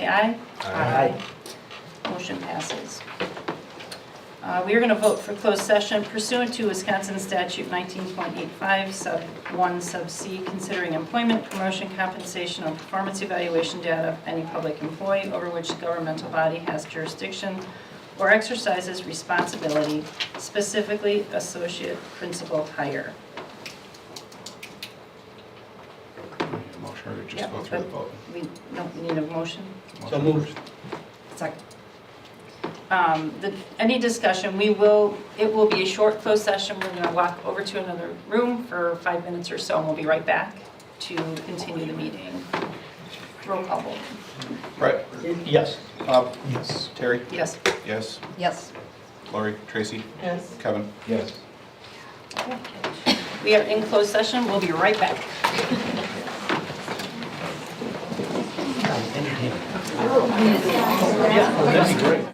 say aye. Aye. Motion passes. We are going to vote for closed session pursuant to Wisconsin Statute 19.85, Sub 1, Sub C, considering employment, promotion, compensation, or performance evaluation data of any public employee over which the governmental body has jurisdiction or exercises responsibility, specifically associate principal hire. Motion or just Yeah, go through the but vote? We don't need a motion. So moved. Second. Any discussion, it will be a short closed session. We're going to walk over to another room for 5 minutes or so, and we'll be right back to continue the meeting. Roll call vote. Brett? Yes. Bob? Yes. Terry? Yes. Yes. Yes. Lori? Tracy? Yes. Kevin? Yes. We are in closed session. We'll be right back. That'd be great.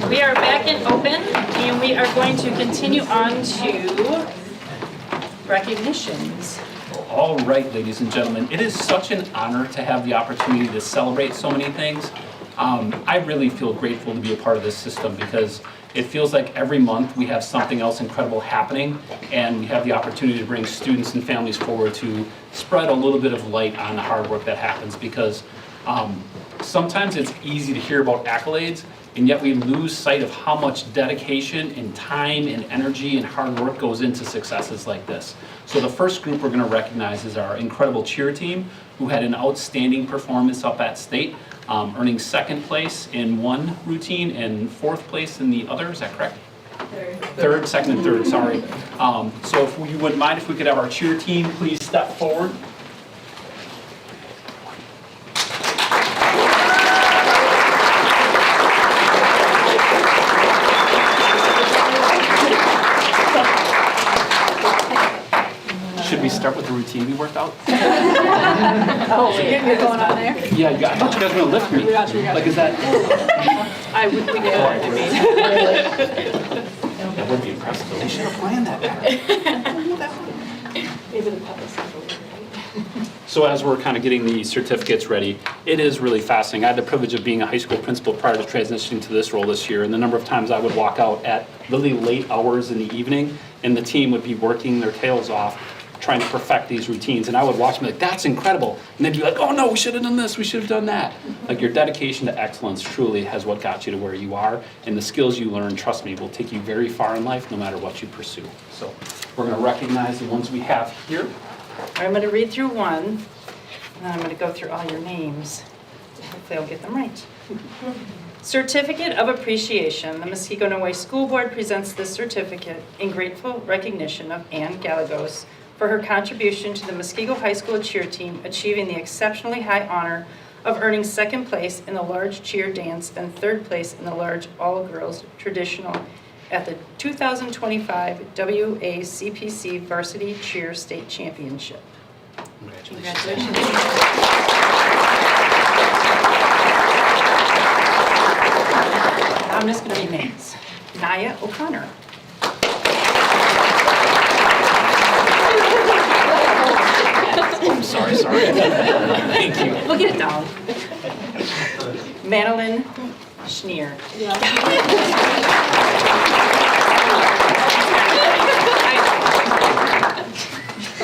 We are back in open, and we are going to continue on to recognitions. All right, ladies and gentlemen, it is such an honor to have the opportunity to celebrate so many things. I really feel grateful to be a part of this system because it feels like every month we have something else incredible happening, and we have the opportunity to bring students and families forward to spread a little bit of light on the hard work that happens, because sometimes it's easy to hear about accolades, and yet we lose sight of how much dedication and time and energy and hard work goes into successes like this. So the first group we're going to recognize is our incredible cheer team, who had an outstanding performance up at state, earning second place in one routine and fourth place in the other. Is that correct? Third, second and third, sorry. So if you wouldn't mind, if we could have our cheer team please step forward. Should we start with the routine we worked out? Oh, you're going on there? Yeah, I thought you guys were gonna lift me. Like, is that? We did. That would be impressive. They should have planned that better. Maybe the purpose. So as we're kind of getting the certificates ready, it is really fascinating. I had the privilege of being a high school principal prior to transitioning to this role this year, and the number of times I would walk out at really late hours in the evening, and the team would be working their tails off trying to perfect these routines, and I would watch them like, that's incredible, and they'd be like, oh no, we should have done this, we should have done that. Like, your dedication to excellence truly has what got you to where you are, and the skills you learn, trust me, will take you very far in life no matter what you pursue. So we're going to recognize the ones we have here. I'm going to read through one, and then I'm going to go through all your names. Hopefully I'll get them right. Certificate of Appreciation. The Muskego Norway School Board presents this certificate in grateful recognition of Ann Gallegos for her contribution to the Muskego High School cheer team, achieving the exceptionally high honor of earning second place in the large cheer dance and third place in the large all-girls traditional at the 2025 WACPC Varsity Cheer State Championship. Congratulations. I'm just going to read names. Naya O'Connor. I'm sorry. Thank you. We'll get it down. Madeline Schneer.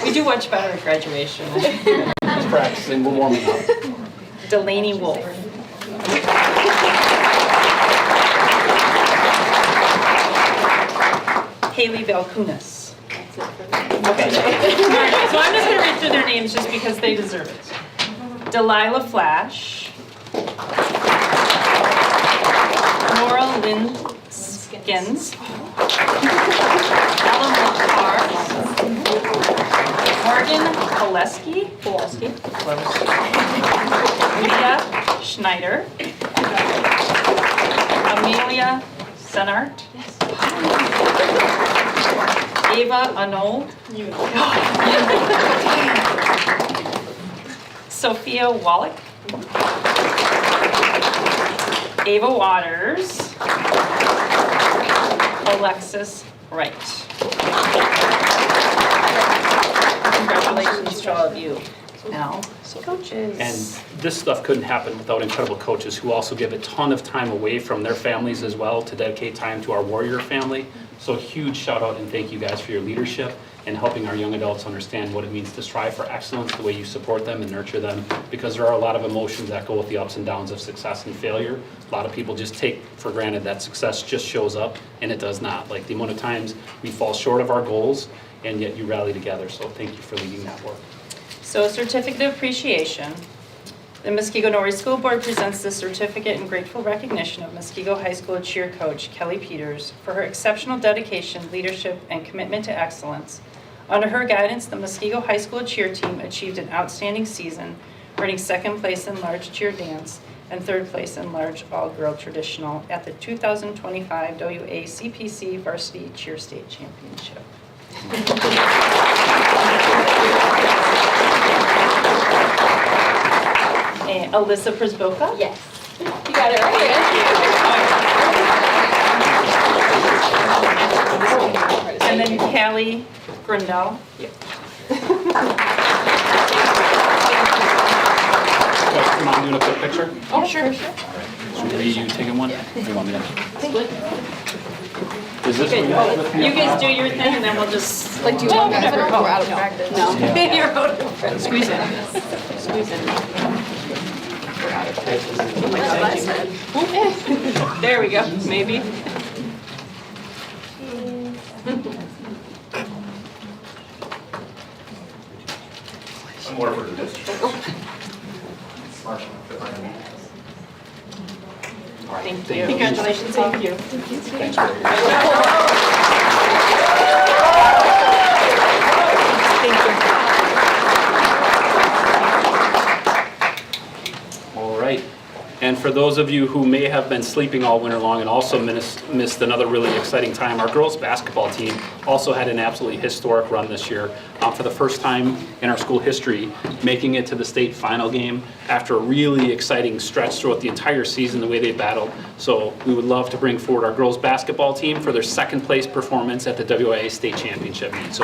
We do much better at graduation. Just practicing, we're warming up. Delaney Wolf. Haley Valkunas. Okay. All right, so I'm just going to read through their names just because they deserve it. Delilah Flash. Laura Lynn Skins. Ellen Carr. Morgan Koleski. Leah Schneider. Amelia Senart. Ava Arnold. Sophia Wallach. Ava Waters. Alexis Wright. Congratulations to all of you. Now, coaches. And this stuff couldn't happen without incredible coaches who also give a ton of time away from their families as well to dedicate time to our Warrior family. So huge shout out and thank you guys for your leadership and helping our young adults understand what it means to strive for excellence, the way you support them and nurture them, because there are a lot of emotions that go with the ups and downs of success and failure. A lot of people just take for granted that success just shows up, and it does not. Like, the amount of times we fall short of our goals, and yet you rally together. So thank you for leading that work. So, certificate of appreciation. The Muskego Norway School Board presents this certificate in grateful recognition of Muskego High School cheer coach Kelly Peters for her exceptional dedication, leadership, and commitment to excellence. Under her guidance, the Muskego High School cheer team achieved an outstanding season, earning second place in large cheer dance and third place in large all-girl traditional at the 2025 WACPC Varsity Cheer State Championship. And Alyssa Przboka? Yes. You got it right. Riley Grindell. Come on, doing a quick picture? Oh, sure. Are you taking one? Or you want me to? Is this Okay, what you guys do your thing and then we'll just, Like, do you want guys to go out of practice? No. you're out of practice. Squeeze in. Squeeze in. There we go, maybe. More for the district. Thank you. Congratulations. Thank you. Thanks, Rory. All right. And for those of you who may have been sleeping all winter long and also missed another really exciting time, our girls basketball team also had an absolutely historic run this year. For the first time in our school history, making it to the state final game after a really exciting stretch throughout the entire season, the way they battled. So we would love to bring forward our girls basketball team for their second place performance at the WIA state championship meet. So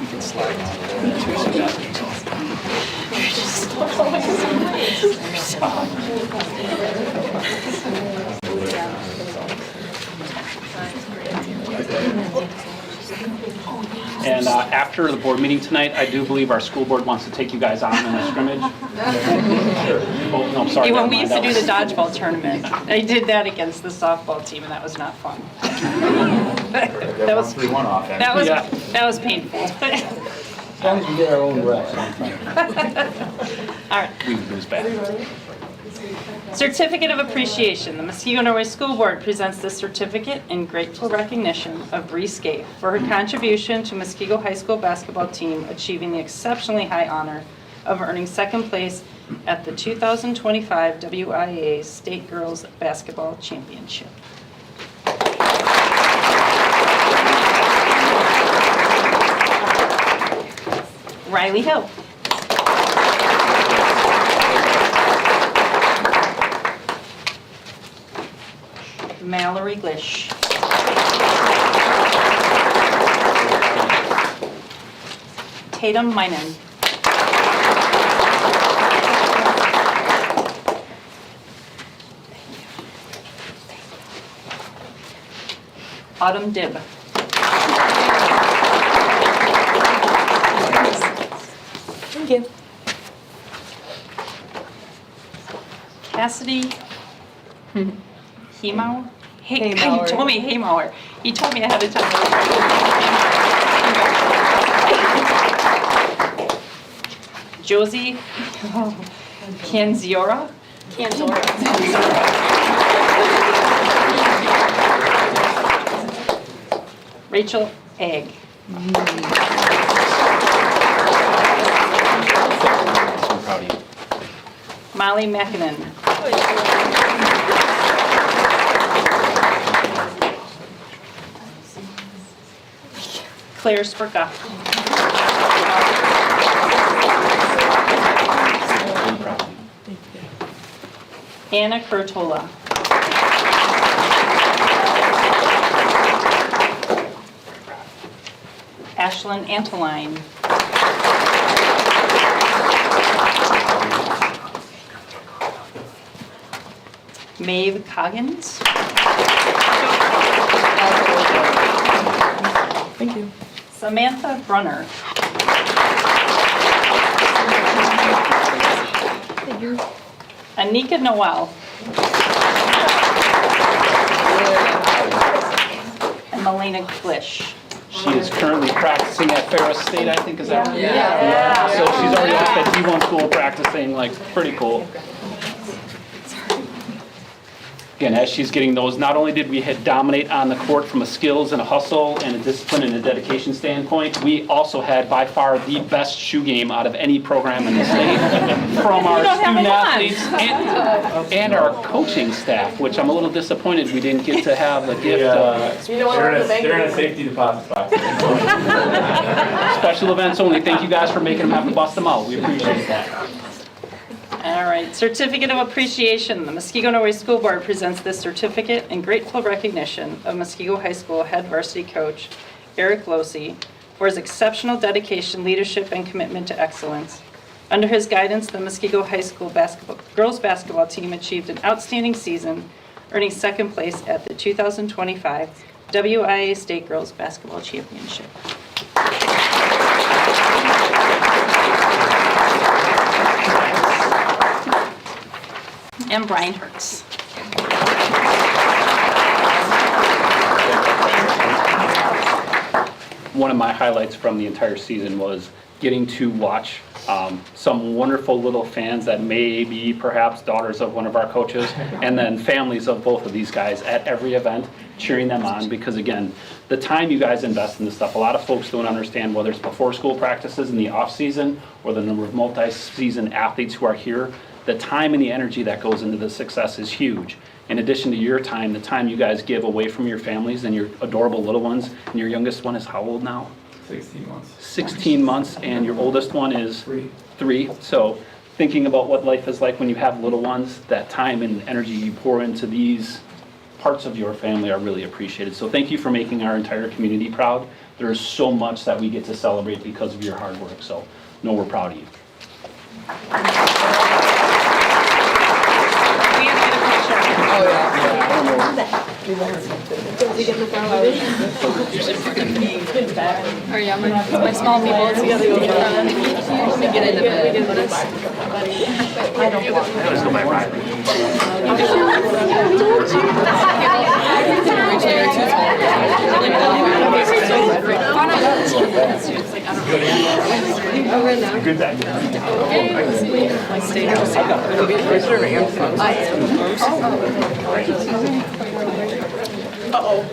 we can slide on there too, so that And after the board meeting tonight, I do believe our school board wants to take you guys on in a scrimmage. Oh, no, I'm sorry. Hey, when we never used to mind. do the dodgeball tournament, I did that against the softball team, and that was not fun. That was, Yeah. that was painful. As long as we get our own reps, I'm fine. All right. We would lose bad. Certificate of Appreciation. The Muskego Norway School Board presents this certificate in grateful recognition of Bree Scaife for her contribution to Muskego High School basketball team achieving the exceptionally high honor of earning second place at the 2025 WIA State Girls Basketball Championship. Riley Hill. Mallory Glish. Tatum Minen. Autumn Dibb. Thank you. Cassidy Hemauer? He told me Hemauer. He told me ahead of time. Josie Canziora? Rachel Egg. I'm proud of you. Molly Mackinnon. Claire Spurka. I'm proud of you. Anna Curtola. Ashlyn Antoline. Maeve Coggins. Thank you. Samantha Brunner. Anika Noel. And Melina Glish. She is currently practicing at Ferris State, I think, is that right? Yeah. So she's already off at D1 school practicing, like, pretty cool. Again, as she's getting those, not only did we dominate on the court from a skills and a hustle and a discipline and a dedication standpoint, we also had by far the best shoe game out of any program in the state from our student athletes and our coaching staff, which I'm a little disappointed we didn't get to have the gift of They're in a safety deposit box. special events only. Thank you guys for making them have to bust them out. We appreciate that. All right, certificate of appreciation. The Muskego Norway School Board presents this certificate in grateful recognition of Muskego High School head varsity coach Eric Losey for his exceptional dedication, leadership, and commitment to excellence. Under his guidance, the Muskego High School girls basketball team achieved an outstanding season, earning second place at the 2025 WIA State Girls Basketball Championship. And Brian Hertz. One of my highlights from the entire season was getting to watch some wonderful little fans that may be perhaps daughters of one of our coaches, and then families of both of these guys at every event, cheering them on, because again, the time you guys invest in this stuff, a lot of folks don't understand whether it's before school practices in the off season or the number of multi-season athletes who are here. The time and the energy that goes into the success is huge. In addition to your time, the time you guys give away from your families and your adorable little ones, and your youngest one is how old now? 16 months. 16 months, and your oldest one is? 3. So thinking about what life is like when you have little ones, that time and energy you pour into these parts of your family are really appreciated. So thank you for making our entire community proud. There is so much that we get to celebrate because of your hard work, so know we're proud of you. Or yeah, my small people, it's together go front. We get into bed. I don't want Good day.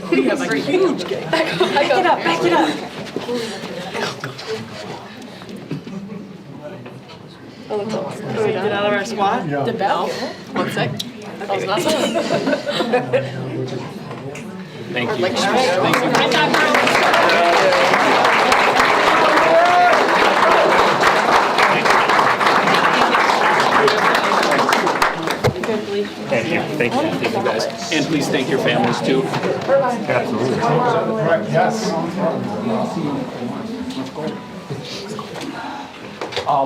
We have a huge game. Back it up, back it up. Get out of our squad? The bell? 1 sec. That was not Thank you. Thank you. Thank you. Thank you, guys. And please thank your families too. Absolutely. Yes.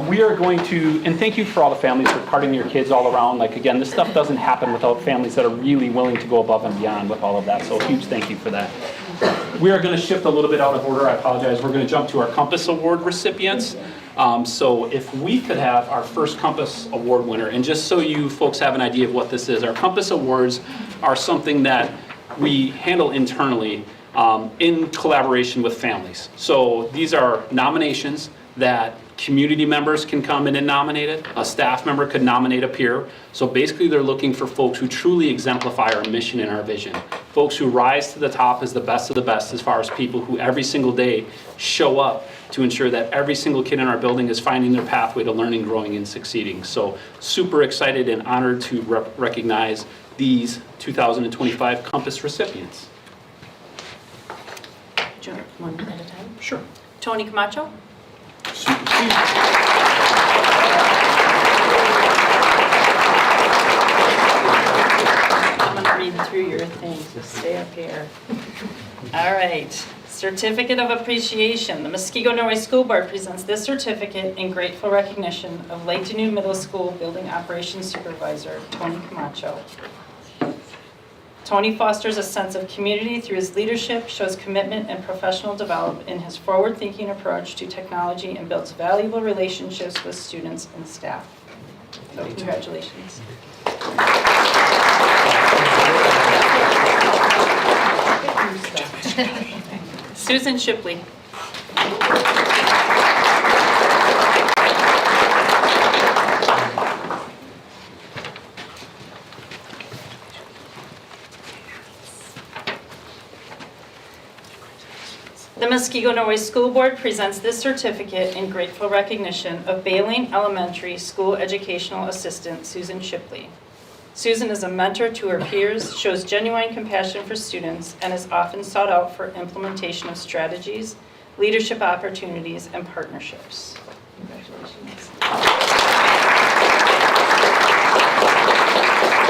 We are going to, and thank you for all the families for carting your kids all around. Like again, this stuff doesn't happen without families that are really willing to go above and beyond with all of that. So a huge thank you for that. We are going to shift a little bit out of order. I apologize. We're going to jump to our Compass Award recipients. So if we could have our first Compass Award winner, and just so you folks have an idea of what this is, our Compass Awards are something that we handle internally in collaboration with families. So these are nominations that community members can come in and nominate it. A staff member could nominate a peer. So basically they're looking for folks who truly exemplify our mission and our vision. Folks who rise to the top as the best of the best as far as people who every single day show up to ensure that every single kid in our building is finding their pathway to learning, growing, and succeeding. So super excited and honored to recognize these 2025 Compass recipients. One at a time. Sure. Tony Camacho. I'm going to read through your thing, so stay up here. All right. Certificate of Appreciation. The Muskego Norway School Board presents this certificate in grateful recognition of Lake New Middle School Building Operations Supervisor, Tony Camacho. Tony fosters a sense of community through his leadership, shows commitment and professional development in his forward-thinking approach to technology, and builds valuable relationships with students and staff. So congratulations. Susan Shipley. The Muskego Norway School Board presents this certificate in grateful recognition of Baling Elementary School Educational Assistant Susan Shipley. Susan is a mentor to her peers, shows genuine compassion for students, and is often sought out for implementation of strategies, leadership opportunities, and partnerships. Congratulations.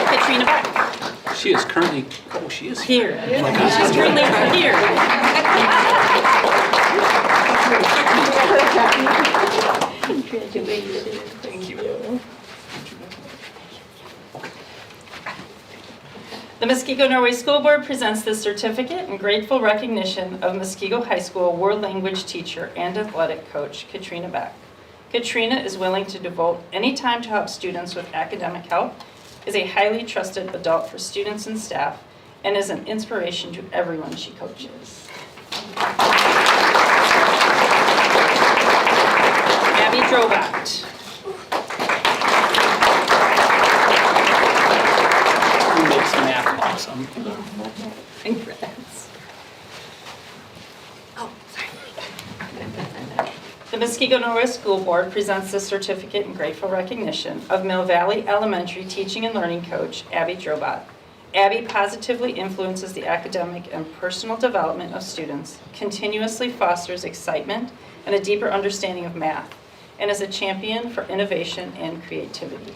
Katrina Beck. She is currently, she is Here. She's currently here. Thank you. The Muskego Norway School Board presents this certificate in grateful recognition of Muskego High School world language teacher and athletic coach, Katrina Beck. Katrina is willing to devote any time to help students with academic help, is a highly trusted adult for students and staff, and is an inspiration to everyone she coaches. Abby Drobot. who makes math awesome. Congrats. The Muskego Norway School Board presents this certificate in grateful recognition of Mill Valley Elementary teaching and learning coach, Abby Drobot. Abby positively influences the academic and personal development of students, continuously fosters excitement and a deeper understanding of math, and is a champion for innovation and creativity.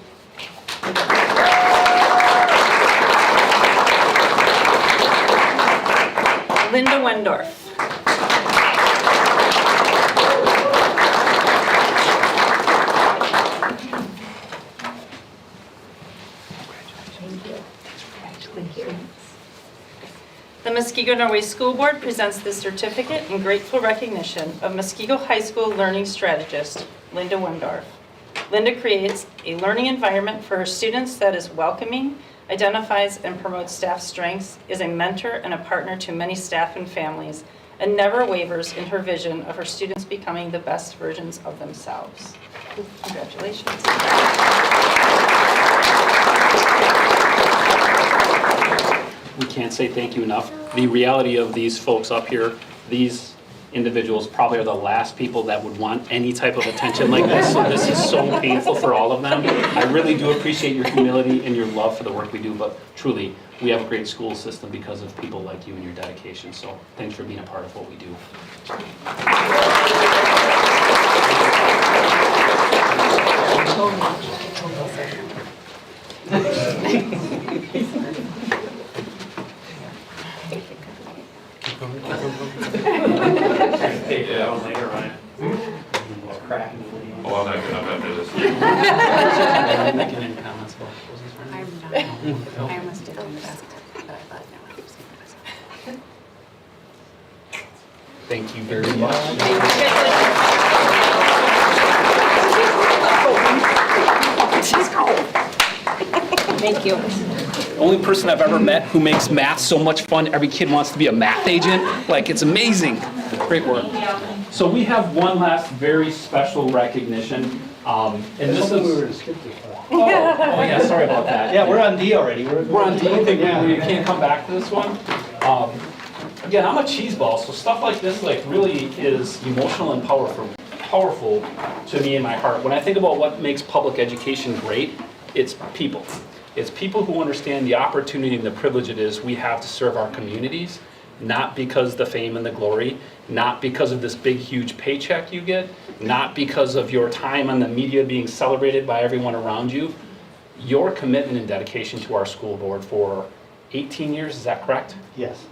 Linda Wendorf. The Muskego Norway School Board presents this certificate in grateful recognition of Muskego High School learning strategist, Linda Wendorf. Linda creates a learning environment for her students that is welcoming, identifies and promotes staff strengths, is a mentor and a partner to many staff and families, and never wavers in her vision of her students becoming the best versions of themselves. Congratulations. We can't say thank you enough. The reality of these folks up here, these individuals probably are the last people that would want any type of attention like this. So this is so painful for all of them. I really do appreciate your humility and your love for the work we do, but truly, we have a great school system because of people like you and your dedication. So thanks for being a part of what we do. Take it out later, Ryan. Cracking. Oh, I'm not good enough after this. Making any comments about I'm not. I almost did on the best, but I thought no, I was going to. Thank you very much. Thank you. The only person I've ever met who makes math so much fun, every kid wants to be a math agent. Like, it's amazing. Great work. So we have one last very special recognition. And this We were is, to skip this one. oh yeah, sorry about that. Yeah, we're on D already. We're on D, you think Yeah. we can't come back to this one? Again, I'm a cheese ball, so stuff like this like really is emotional and powerful to me in my heart. When I think about what makes public education great, it's people. It's people who understand the opportunity and the privilege it is we have to serve our communities, not because the fame and the glory, not because of this big, huge paycheck you get, not because of your time on the media being celebrated by everyone around you. Your commitment and dedication to our school board for 18 years, is that correct? Yes.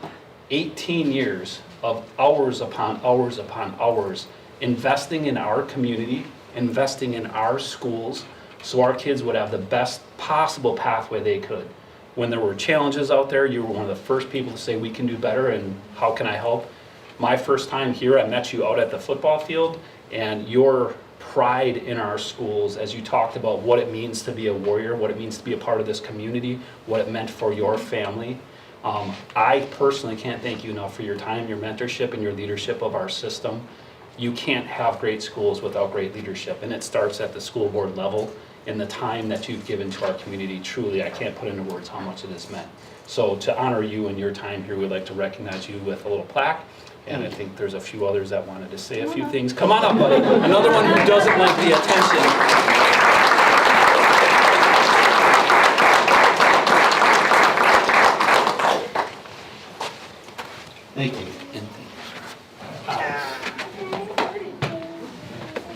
18 years of hours upon hours upon hours investing in our community, investing in our schools, so our kids would have the best possible pathway they could. When there were challenges out there, you were one of the first people to say, we can do better and how can I help? My first time here, I met you out at the football field, and your pride in our schools as you talked about what it means to be a warrior, what it means to be a part of this community, what it meant for your family. I personally can't thank you enough for your time, your mentorship, and your leadership of our system. You can't have great schools without great leadership, and it starts at the school board level. And the time that you've given to our community, truly, I can't put into words how much it has meant. So to honor you and your time here, we'd like to recognize you with a little plaque And I think there's a few others that wanted to say a few things. Come on up, buddy. Another one who doesn't like the attention. Thank you.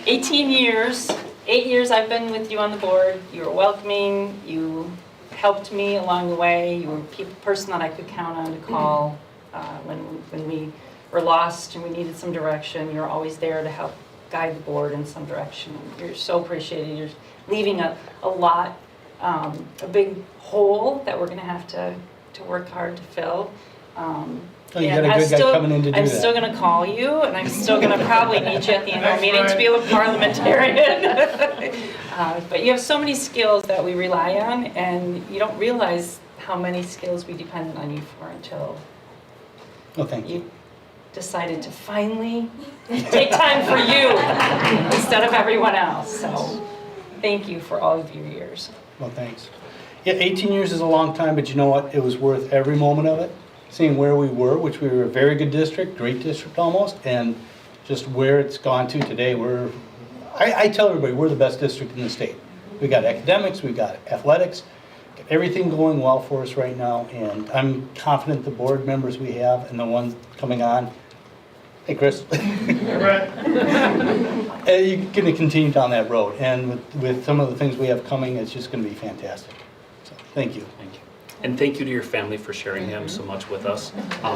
18 years, 8 years I've been with you on the board. You were welcoming, you helped me along the way. You were a person that I could count on to call when we were lost and we needed some direction. You're always there to help guide the board in some direction. You're so appreciated. You're leaving a lot, a big hole that we're going to have to work hard to fill. Oh, you got a good guy coming in to do I'm that. still going to call you, and I'm still going to probably need you at the annual meeting to be a parliamentarian. But you have so many skills that we rely on, and you don't realize how many skills we depended on you for until Oh, thank you. you decided to finally take time for you instead of everyone else. So thank you for all of your years. Well, thanks. Yeah, 18 years is a long time, but you know what? It was worth every moment of it. Seeing where we were, which we were a very good district, great district almost, and just where it's gone to today, I tell everybody, we're the best district in the state. We got academics, we got athletics, got everything going well for us right now, and I'm confident the board members we have and the ones coming on, hey Chris. You're gonna continue down that road, and with some of the things we have coming, it's just gonna be fantastic. So, thank you. Thank you. And thank you to your family for sharing him so much with us.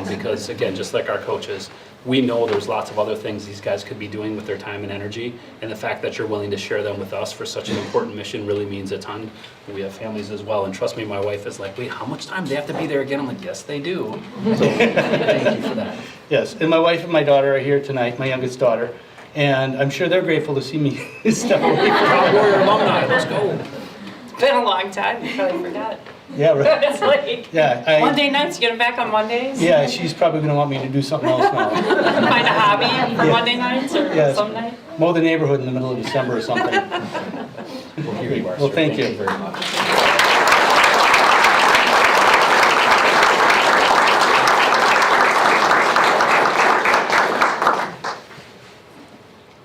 Because again, just like our coaches, we know there's lots of other things these guys could be doing with their time and energy. And the fact that you're willing to share them with us for such an important mission really means a ton. We have families as well. And trust me, my wife is like, wait, how much time do they have to be there again? I'm like, yes, they do. So thank you for that. Yes, and my wife and my daughter are here tonight, my youngest daughter, and I'm sure they're grateful to see me step away from Proud Warrior alumni, let's go. It's been a long time, you probably forgot. Yeah, right. It's like Yeah, Monday nights, you get them back on Mondays? Yeah, she's probably gonna want me to do something else now. Find a hobby for Yeah. Monday nights or Yes. some night? Mow the neighborhood in the middle of December or something. Well, here you are, Well, sir. thank you. very much.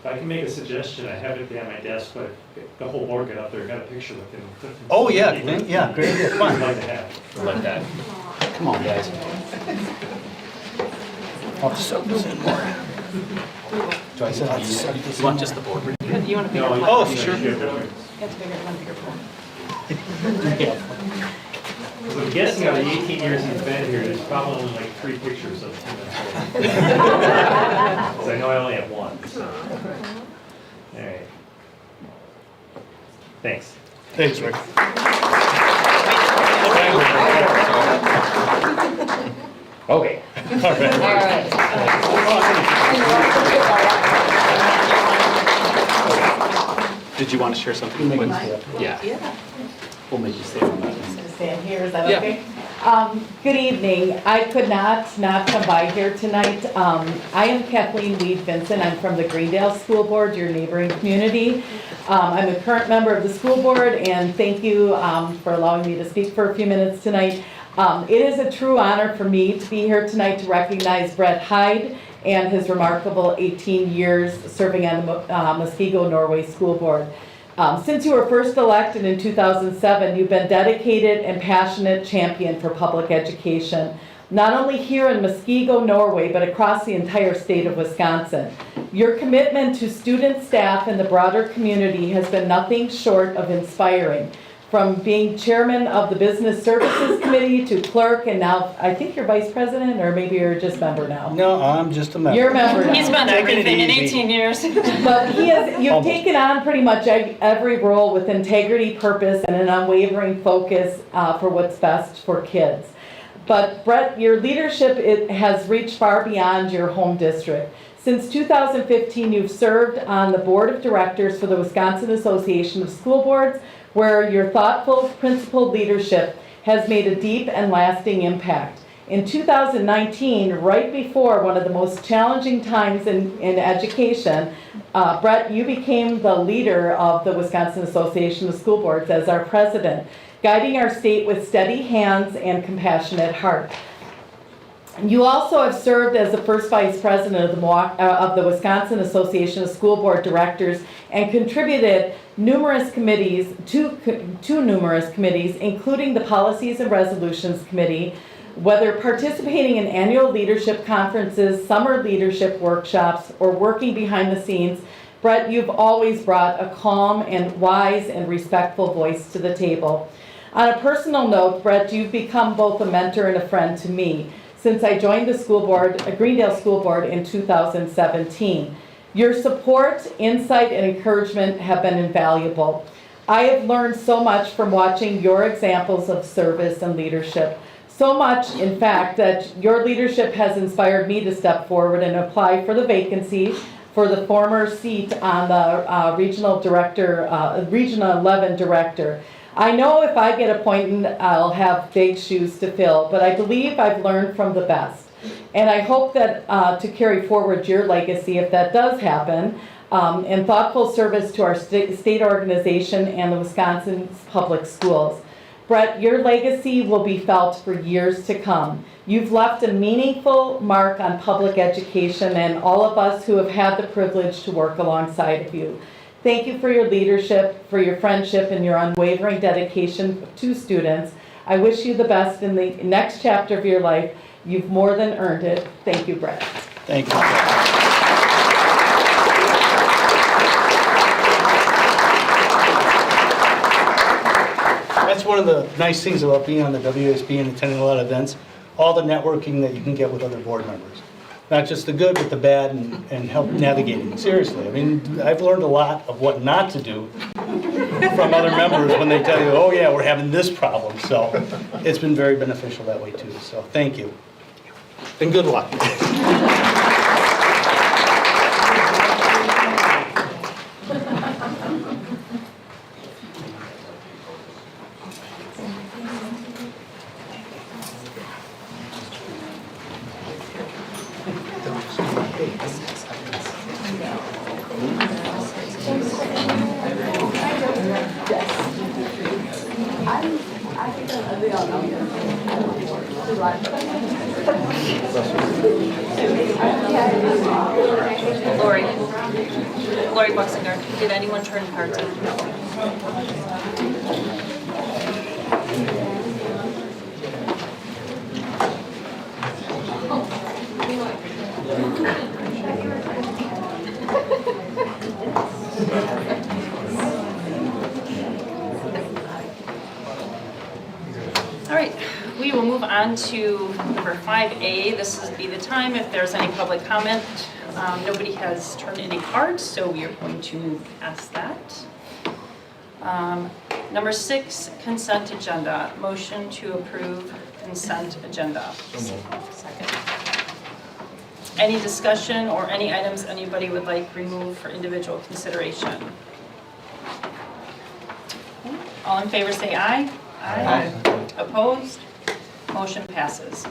If I can make a suggestion, I have it down my desk, but the whole board got up there, got a picture with him. Oh, yeah, yeah, great idea, I'd fun. like to have. Like that. Come on, guys. I'll have to soak this in more. Do I say I'll have to soak this You want just the board? You want a bigger No, plan? Oh, sure. You have to one bigger plan. Because I'm guessing out of the 18 years he's been here, there's probably only like 3 pictures of him. Because I know I only have one. So. All right. Thanks. Thanks, Rick. Okay. Did you want to share something? Make with- me stay up. Yeah. We'll make you stay on that. Stand here, is that Yeah. okay? Good evening. I could not come by here tonight. I am Kathleen Weed Vincent. I'm from the Greendale School Board, your neighboring community. I'm a current member of the school board, and thank you for allowing me to speak for a few minutes tonight. It is a true honor for me to be here tonight to recognize Brett Hyde and his remarkable 18 years serving on the Muskego Norway School Board. Since you were first elected in 2007, you've been dedicated and passionate champion for public education, not only here in Muskego, Norway, but across the entire state of Wisconsin. Your commitment to student, staff, and the broader community has been nothing short of inspiring. From being chairman of the Business Services Committee to clerk, and now I think you're vice president, or maybe you're just member now. No, I'm just a member. You're a member now. He's been Taking it everything in easy. 18 years. But you've Almost. taken on pretty much every role with integrity, purpose, and an unwavering focus for what's best for kids. But Brett, your leadership has reached far beyond your home district. Since 2015, you've served on the board of directors for the Wisconsin Association of School Boards, where your thoughtful, principled leadership has made a deep and lasting impact. In 2019, right before one of the most challenging times in education, Brett, you became the leader of the Wisconsin Association of School Boards as our president, guiding our state with steady hands and compassionate heart. You also have served as the first vice president of the Wisconsin Association of School Board Directors and contributed numerous committees to numerous committees, including the Policies and Resolutions Committee, whether participating in annual leadership conferences, summer leadership workshops, or working behind the scenes. Brett, you've always brought a calm and wise and respectful voice to the table. On a personal note, Brett, you've become both a mentor and a friend to me since I joined the school board, Greendale School Board, in 2017. Your support, insight, and encouragement have been invaluable. I have learned so much from watching your examples of service and leadership. So much, in fact, that your leadership has inspired me to step forward and apply for the vacancy for the former seat on the Regional 11 Director. I know if I get appointed, I'll have big shoes to fill, but I believe I've learned from the best. And I hope that to carry forward your legacy, if that does happen, and thoughtful service to our state organization and the Wisconsin public schools. Brett, your legacy will be felt for years to come. You've left a meaningful mark on public education and all of us who have had the privilege to work alongside of you. Thank you for your leadership, for your friendship, and your unwavering dedication to students. I wish you the best in the next chapter of your life. You've more than earned it. Thank you, Brett. Thank you. That's one of the nice things about being on the WSB and attending a lot of events, all the networking that you can get with other board members. Not just the good, but the bad, and help navigating. Seriously, I mean, I've learned a lot of what not to do from other members when they tell you, oh yeah, we're having this problem. So it's been very beneficial that way too. So thank you. And good luck. Lori Buxinger, did anyone turn cards in? All right, we will move on to number 5A. This will be the time if there's any public comment. Nobody has turned in a card, so we are going to move past that. Number 6, consent agenda. Motion to approve consent agenda. Second. Any discussion or any items anybody would like removed for individual consideration? All in favor say aye. Aye. Opposed? Motion passes.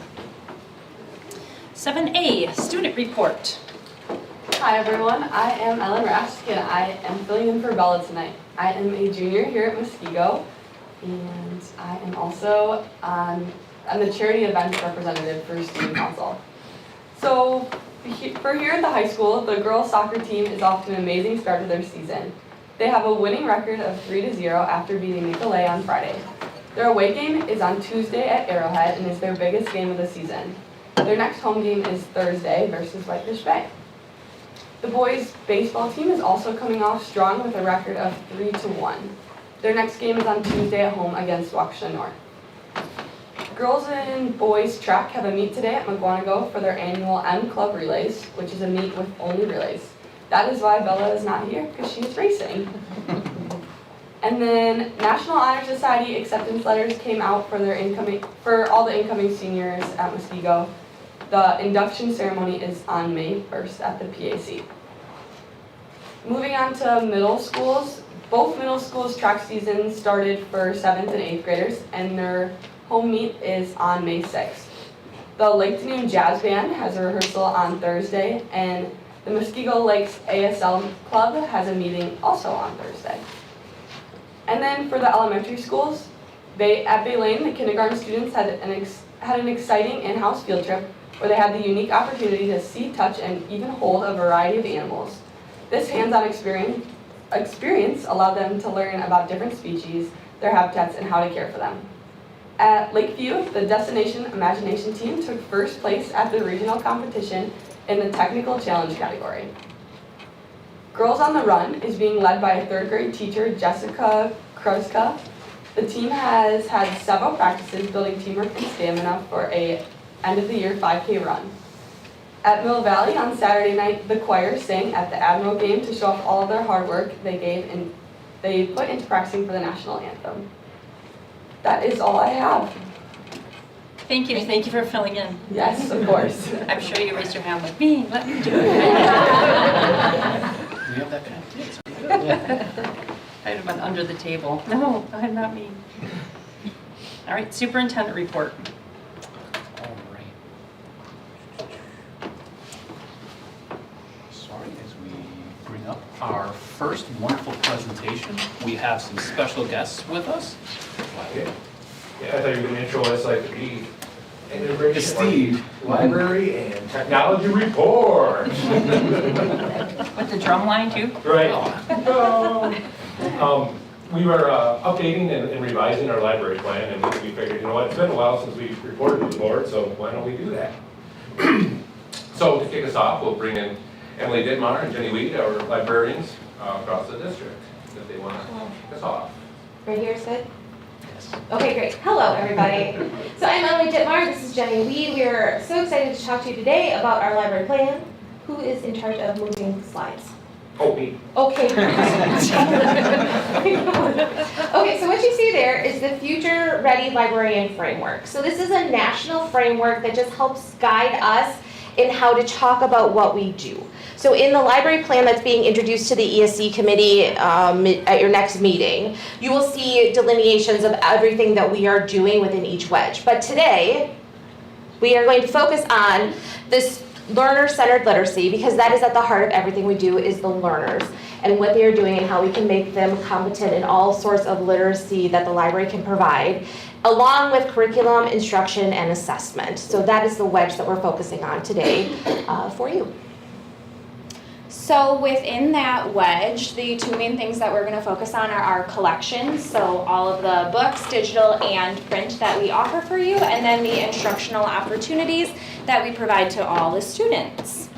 7A, student report. Hi everyone, I am Ellen Rask and I am filling in for Bella tonight. I am a junior here at Muskego and I am also I'm the charity events representative for Student Council. So for here at the high school, the girls soccer team is off to an amazing start to their season. They have a winning record of 3-0 after beating Nicolay on Friday. Their away game is on Tuesday at Arrowhead and is their biggest game of the season. Their next home game is Thursday versus Whitefish Bay. The boys' baseball team is also coming off strong with a record of 3-1. Their next game is on Tuesday at home against Waukesha North. Girls and boys track have a meet today at McGuanago for their annual M Club Relays, which is a meet with only relays. That is why Bella is not here, because she is racing. And then National Honor Society acceptance letters came out for all the incoming seniors at Muskego. The induction ceremony is on May 1st at the PAC. Moving on to middle schools, both middle schools track seasons started for 7th and 8th graders and their home meet is on May 6th. The Lake Danoon Jazz Band has a rehearsal on Thursday and the Muskego Lakes ASL Club has a meeting also on Thursday. And then for the elementary schools, at Bay Lane, the kindergarten students had an exciting in-house field trip where they had the unique opportunity to see, touch, and even hold a variety of animals. This hands-on experience allowed them to learn about different species, their habitats, and how to care for them. At Lakeview, the Destination Imagination team took first place at the regional competition in the Technical Challenge category. Girls on the Run is being led by a third grade teacher, Jessica Kruska. The team has had several practices building teamwork and stamina for a end of the year 5K run. At Mill Valley on Saturday night, the choir sang at the Admiral game to show off all of their hard work they put into practicing for the national anthem. That is all I have. Thank you for filling in. Yes, of course. I'm sure you raised your hand like me, let me do it. We have that kind of kids. I'd have been under the table. No, I'm not me. All right, superintendent report. All right. Sorry, as we bring up our first wonderful presentation, we have some special guests with us. Yeah, I thought you were going to intro us like the Steve. Library and Technology Report. With the drum line too? Right. We were updating and revising our library plan, and we figured, you know what, it's been a while since we reported to the board, so why don't we do that? So to kick us off, we'll bring in Emily Dittmar and Jenny Weed, our librarians across the district, if they want to kick us off. Right here, Sid? Okay, great. Hello, everybody. So I'm Emily Dittmar. This is Jenny Weed. We are so excited to talk to you today about our library plan. Who is in charge of moving slides? Oh, me. Okay. Okay, so what you see there is the Future Ready Librarian Framework. So this is a national framework that just helps guide us in how to talk about what we do. So in the library plan that's being introduced to the ESC committee at your next meeting, you will see delineations of everything that we are doing within each wedge. But today, we are going to focus on this learner-centered literacy, because that is at the heart of everything we do, is the learners and what they are doing and how we can make them competent in all sorts of literacy that the library can provide, along with curriculum, instruction, and assessment. So that is the wedge that we're focusing on today for you. So within that wedge, the two main things that we're going to focus on are our collections, so all of the books, digital and print that we offer for you, and then the instructional opportunities that we provide to all the students.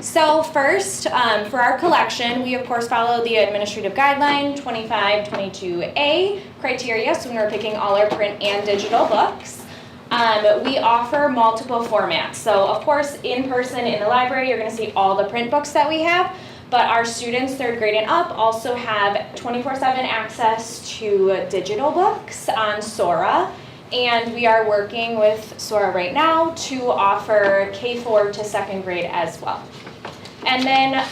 So first, for our collection, we of course follow the administrative guideline 2522A criteria, so when we're picking all our print and digital books. We offer multiple formats. So of course, in person in the library, you're gonna see all the print books that we have, but our students 3rd grade and up also have 24/7 access to digital books on Sora. And we are working with Sora right now to offer K4 to 2nd grade as well. And then,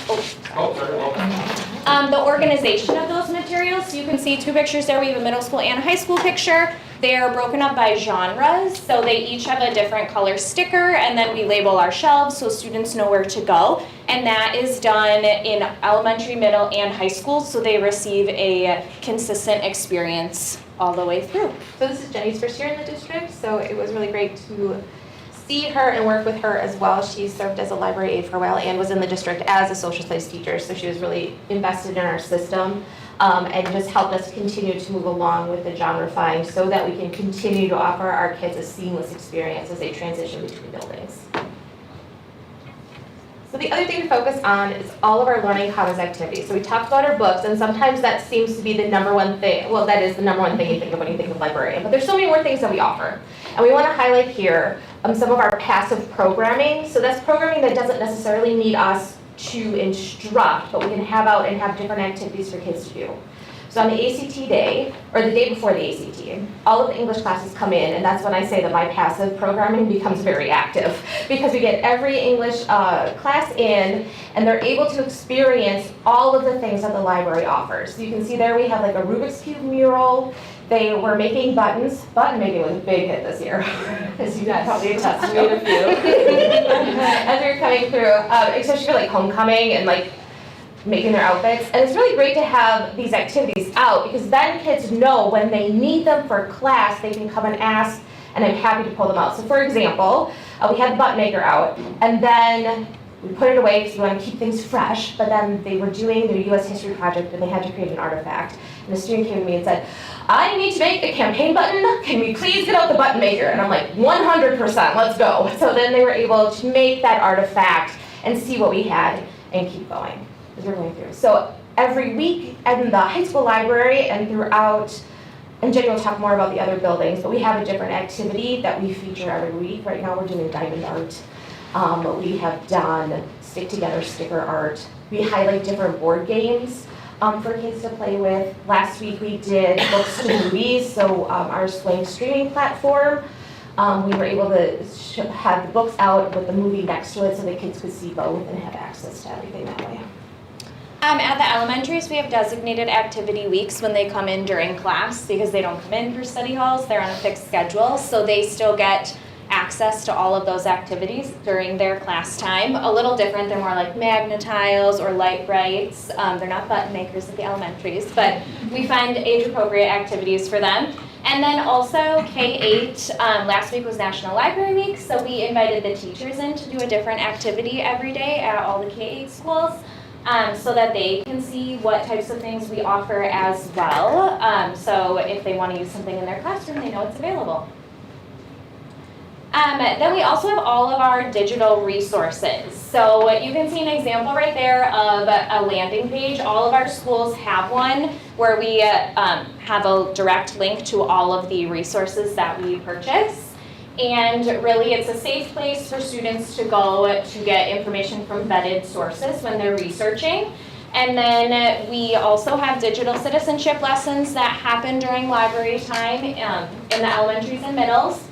the organization of those materials, so you can see 2 pictures there. We have a middle school and a high school picture. They are broken up by genres, so they each have a different color sticker, and then we label our shelves so students know where to go. And that is done in elementary, middle, and high school, so they receive a consistent experience all the way through. So this is Jenny's first year in the district, so it was really great to see her and work with her as well. She served as a library aide for a while and was in the district as a social studies teacher, so she was really invested in our system and just helped us continue to move along with the genrefying so that we can continue to offer our kids a seamless experience as they transition between buildings. So the other thing to focus on is all of our learning commons activities. So we talked about our books, and sometimes that seems to be the number one thing. Well, that is the number one thing you think of when you think of librarian, but there's so many more things that we offer. And we want to highlight here some of our passive programming. So that's programming that doesn't necessarily need us to instruct, but we can have out and have different activities for kids to do. So on the ACT day, or the day before the ACT, all of the English classes come in, and that's when I say that my passive programming becomes very active, because we get every English class in, and they're able to experience all of the things that the library offers. So you can see there we have like a Rubik's Cube mural. They were making buttons. Button making was a big hit this year, as you guys probably attest. We made a few as we were coming through, especially for like homecoming and like making their outfits. And it's really great to have these activities out, because then kids know when they need them for class, they can come and ask and I'm happy to pull them out. So for example, we had the button maker out, and then we put it away because we want to keep things fresh, but then they were doing their US history project and they had to create an artifact. And the student came to me and said, I need to make a campaign button, can we please get out the button maker? And I'm like, 100%, let's go. So then they were able to make that artifact and see what we had and keep going as we're going through. So every week in the high school library and throughout, and Jenny will talk more about the other buildings, but we have a different activity that we feature every week. Right now we're doing diamond art. We have done stick together sticker art. We highlight different board games for kids to play with. Last week we did books to movies, so our Sling streaming platform, we were able to have the books out with the movie next to it so the kids could see both and have access to everything that way. At the elementaries, we have designated activity weeks when they come in during class because they don't come in for study halls. They're on a fixed schedule, so they still get access to all of those activities during their class time. A little different, they're more like magnetiles or light brights. They're not button makers at the elementaries, but we find age-appropriate activities for them. And then also K-8, last week was National Library Week, so we invited the teachers in to do a different activity every day at all the K-8 schools. So that they can see what types of things we offer as well. So if they want to use something in their classroom, they know it's available. Then we also have all of our digital resources. So you can see an example right there of a landing page. All of our schools have one where we have a direct link to all of the resources that we purchase. And really, it's a safe place for students to go to get information from vetted sources when they're researching. And then we also have digital citizenship lessons that happen during library time in the elementaries and middles.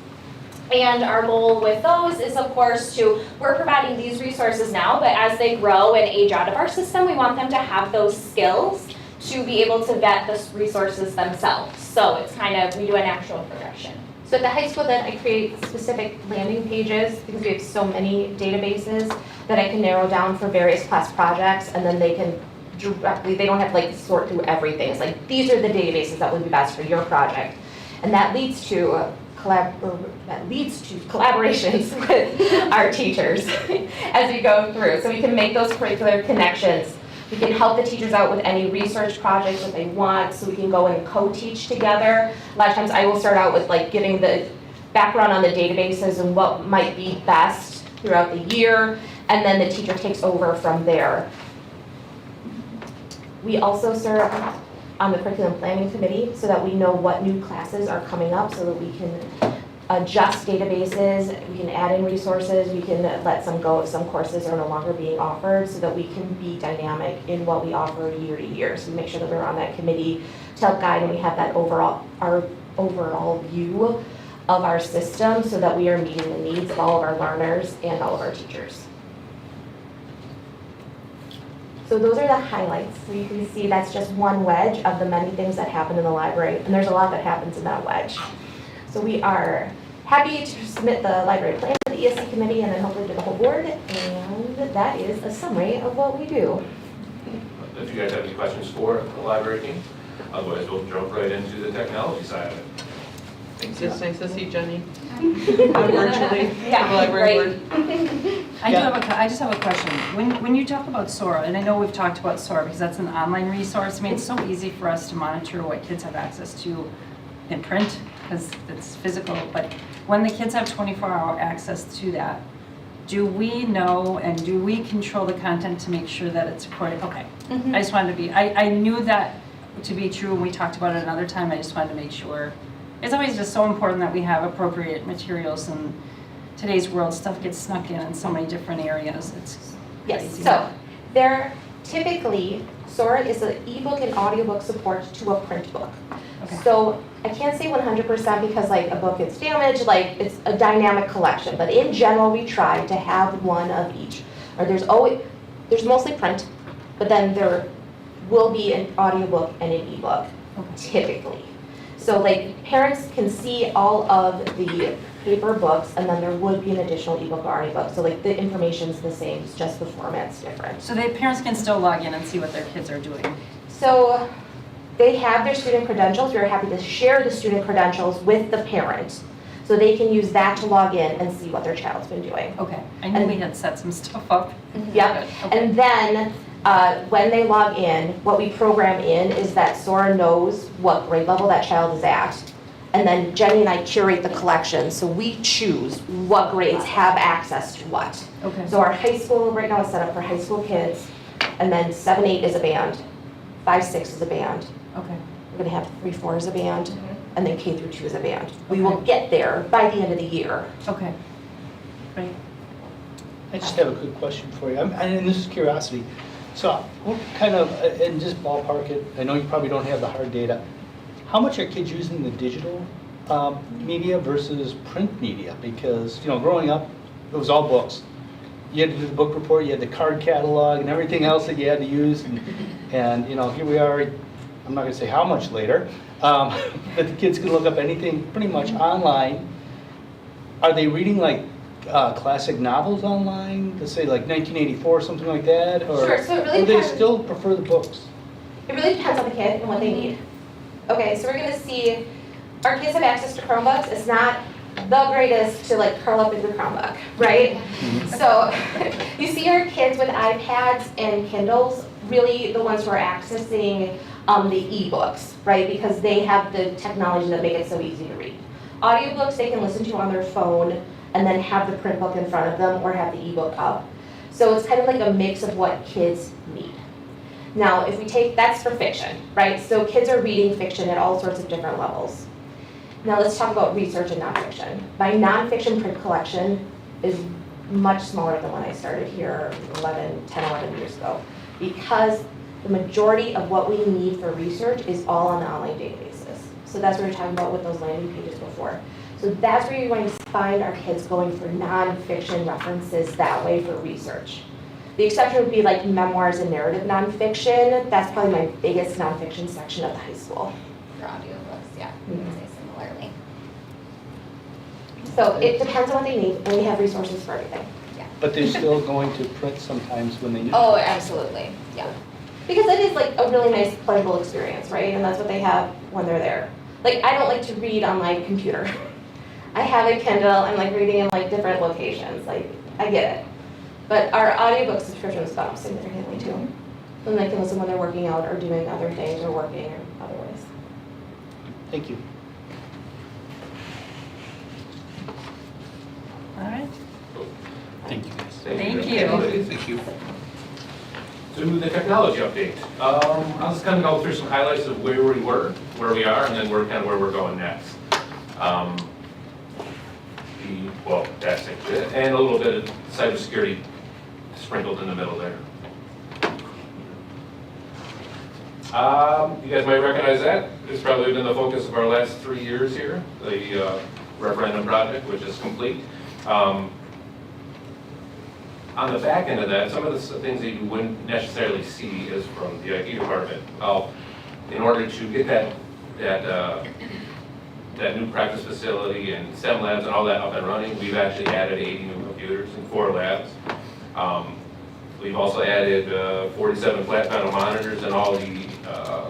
And our goal with those is, of course, we're providing these resources now, but as they grow and age out of our system, we want them to have those skills to be able to vet the resources themselves. So it's kind of, we do a natural progression. So at the high school then I create specific landing pages because we have so many databases that I can narrow down for various class projects, and then they can directly, they don't have to like sort through everything. It's like, these are the databases that would be best for your project. And that leads to collaborations with our teachers as we go through. So we can make those curricular connections. We can help the teachers out with any research projects that they want, so we can go and co-teach together. A lot of times I will start out with like getting the background on the databases and what might be best throughout the year, and then the teacher takes over from there. We also serve on the curriculum planning committee so that we know what new classes are coming up, so that we can adjust databases, we can add in resources, we can let some go if some courses are no longer being offered, so that we can be dynamic in what we offer year to year. So we make sure that we're on that committee to help guide, and we have that our overall view of our system so that we are meeting the needs of all of our learners and all of our teachers. So those are the highlights. So you can see that's just one wedge of the many things that happen in the library, and there's a lot that happens in that wedge. So we are happy to submit the library plan to the ESC committee and then hopefully to the whole board, and that is a summary of what we do. If you guys have any questions for the library team, otherwise we'll jump right into the technology side of it. It's nice to see Jenny virtually. Yeah, the library great. board. I just have a question. When you talk about Sora, and I know we've talked about Sora because that's an online resource, I mean, it's so easy for us to monitor what kids have access to in print because it's physical, but when the kids have 24-hour access to that, do we know and do we control the content to make sure that it's recorded? Okay, Mm-hmm. I just wanted to be, I knew that to be true when we talked about it another time. I just wanted to make sure. It's always just so important that we have appropriate materials, and today's world stuff gets snuck in so many different areas. It's Yes, crazy. so there typically, Sora is an ebook and audiobook support to a print book. Okay. So I can't say 100% because like a book gets damaged, like it's a dynamic collection, but in general we try to have one of each. Or there's mostly print, but then there will be an audiobook and an ebook, typically. So like parents can see all of the paper books, and then there would be an additional ebook or audiobook. So like the information's the same, it's just the format's different. So the parents can still log in and see what their kids are doing. So they have their student credentials. We're happy to share the student credentials with the parent So they can use that to log in and see what their child's been doing. Okay, I knew we had set some stuff up. Yep, Okay. and then when they log in, what we program in is that Sora knows what grade level that child is at. And then Jenny and I curate the collection, so we choose what grades have access to what. Okay. So our high school right now is set up for high school kids, and then 7-8 is a band, 5-6 is a band. Okay. We're gonna have 3-4 is a band, and then K-2 is a band. We will get there by the end of the year. Okay. Great. I just have a quick question for you, and this is curiosity. So what kind of, and just ballpark it, I know you probably don't have the hard data. How much are kids using the digital media versus print media? Because, you know, growing up, it was all books. You had to do the book report, you had the card catalog and everything else that you had to use. And you know, here we are, I'm not gonna say how much later, but the kids can look up anything pretty much online. Are they reading like classic novels online, let's say like 1984, something like that? Or, Sure, so it really or they depends. still prefer the books? It really depends on the kid and what they need. Okay, so we're gonna see, our kids have access to Chromebooks. It's not the greatest to like curl up in your Chromebook, right? So you see our kids with iPads and Kindles, really the ones who are accessing the ebooks, right? Because they have the technology that make it so easy to read. Audiobooks they can listen to on their phone and then have the print book in front of them or have the ebook up. So it's kind of like a mix of what kids need. Now, if we take, that's for fiction, right? So kids are reading fiction at all sorts of different levels. Now let's talk about research and nonfiction. My nonfiction print collection is much smaller than when I started here 10, 11 years ago, because the majority of what we need for research is all on the online databases. So that's what we were talking about with those landing pages before. So that's where you're going to find our kids going for nonfiction references that way for research. The exception would be like memoirs and narrative nonfiction. That's probably my biggest nonfiction section of the high school. For audiobooks, yeah, I would say similarly. So it depends on what they need, and we have resources for everything. But they're still going to print sometimes when they need to. Oh, absolutely, yeah. Because it is like a really nice, pleasurable experience, right? And that's what they have when they're there. Like, I don't like to read on my computer. I have a Kindle, I'm like reading in like different locations, like, I get it. But our audiobook subscription is up significantly too. And they can listen when they're working out or doing other things or working or other ways. Thank you. All right. Thank you, guys. Thank you. Thank you. To the technology update, I'll just kind of go through some highlights of where we were, where we are, and then where we're going next. Well, that's it, and a little bit of cybersecurity sprinkled in the middle there. You guys might recognize that. It's probably been the focus of our last 3 years here, the referendum project, which is complete. On the back end of that, some of the things that you wouldn't necessarily see is from the IT department. In order to get that new practice facility and STEM labs and all that up and running, we've actually added 80 new computers in 4 labs. We've also added 47 flat panel monitors and all the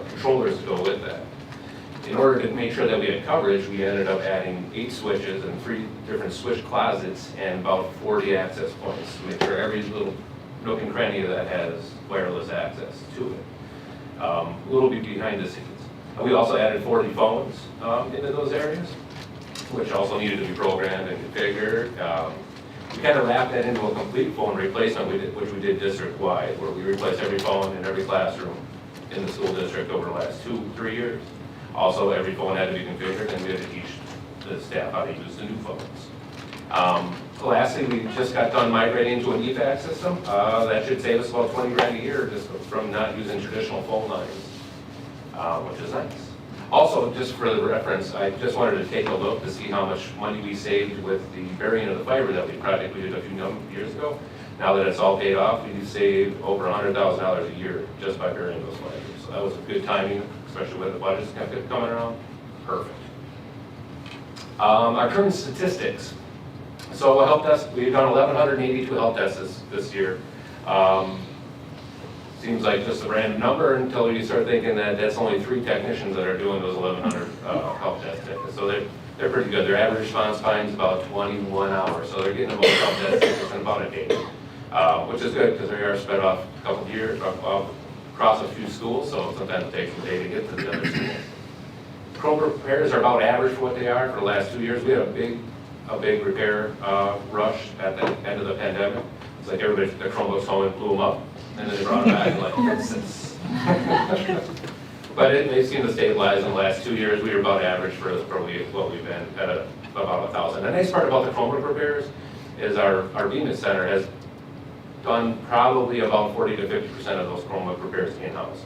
controllers to go with that. In order to make sure that we had coverage, we ended up adding 8 switches and 3 different switch closets and about 40 access points to make sure every little nook and cranny of that has wireless access to it. A little bit behind the scenes. We also added 40 phones into those areas, which also needed to be programmed and configured. We kind of wrapped that into a complete phone replacement, which we did district-wide, where we replaced every phone in every classroom in the school district over the last 2-3 years. Also, every phone had to be configured, and we had to teach the staff how to use the new phones. Lastly, we just got done migrating to an EFAC system. That should save us about 20 grand a year just from not using traditional phone lines, which is nice. Also, just for the reference, I just wanted to take a look to see how much money we saved with the burying of the fiber that we did a few years ago. Now that it's all paid off, we saved over $100,000 a year just by burying those fibers. So that was a good timing, especially with the budgets coming around. Perfect. Our current statistics. So help desk, we've done 1,182 help desks this year. Seems like just a random number until you start thinking that that's only 3 technicians that are doing those 1,100 help desk tickets. So they're pretty good. Their average response time is about 21 hours, so they're getting them all up to 6 in about a day, which is good because they are spread off a couple of years, across a few schools, so sometimes it takes a day to get to the other school. Chromebook repairs are about average for what they are. For the last 2 years, we had a big repair rush at the end of the pandemic. It's like everybody took their Chromebooks home and blew them up, and then they brought them back and like, what's this? But they seem to stabilize in the last 2 years. We were about average for what we've been at about 1,000. The nice part about the Chromebook repairs is our Bemis Center has done probably about 40 to 50% of those Chromebook repairs in-house.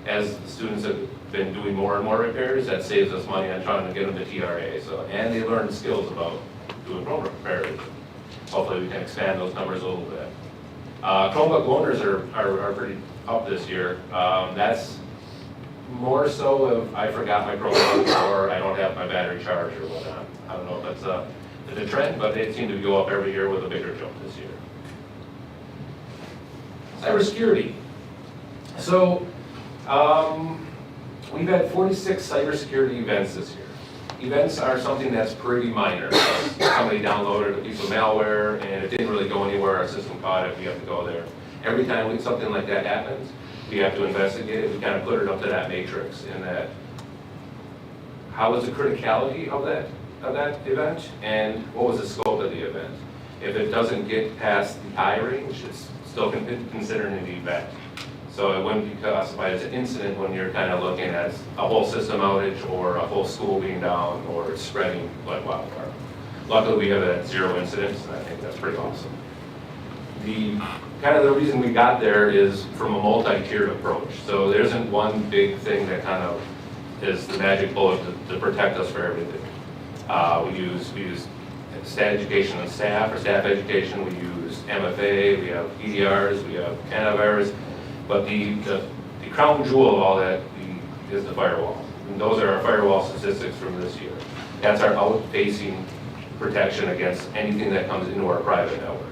As the students have been doing more and more repairs, that saves us money on trying to get them to TRA. And they learn skills about doing Chromebook repairs. Hopefully we can expand those numbers a little bit. Chromebook loaners are pretty up this year. That's more so if I forgot my Chromebook or I don't have my battery charged or whatnot. I don't know if that's the trend, but they seem to go up every year with a bigger jump this year. Cybersecurity. So we've had 46 cybersecurity events this year. Events are something that's pretty minor. Somebody downloaded a piece of malware and it didn't really go anywhere, our system caught it, we have to go there. Every time something like that happens, we have to investigate it. We kind of put it up to that matrix in that how was the criticality of that event and what was the scope of the event. If it doesn't get past the I range, it's still considered an event. So it wouldn't be classified as an incident when you're kind of looking at a whole system outage or a whole school being down or it's spreading like wildfire. Luckily we have had 0 incidents and I think that's pretty awesome. The reason we got there is from a multi-tiered approach. So there isn't one big thing that kind of is the magic bullet to protect us for everything. We use stat education on staff or staff education. We use MFA, we have EDRs, we have antivirus. But the crown jewel of all that is the firewall. And those are our firewall statistics from this year. That's our out-facing protection against anything that comes into our private network.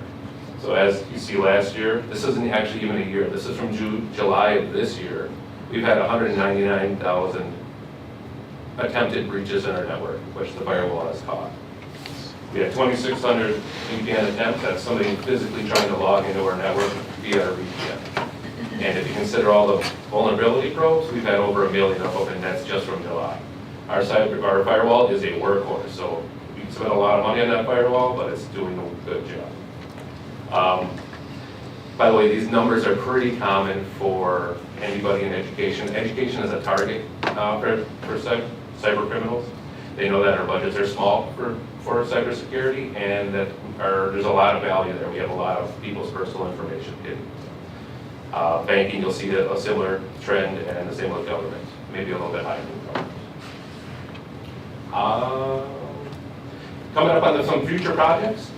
So as you see last year, this isn't actually even a year. This is from July of this year. We've had 199,000 attempted breaches in our network, which the firewall has caught. We had 2,600 VPN attempts. That's somebody physically trying to log into our network via a VPN. And if you consider all the vulnerability probes, we've had over 1 million of them, and that's just from July. Our firewall is a workhorse, so we spent a lot of money on that firewall, but it's doing a good job. By the way, these numbers are pretty common for anybody in education. Education is a target for cyber criminals. They know that our budgets are small for cybersecurity, and that there's a lot of value there. We have a lot of people's personal information hidden. Banking, you'll see a similar trend, and the same with government, maybe a little bit higher than government. Coming up on some future projects,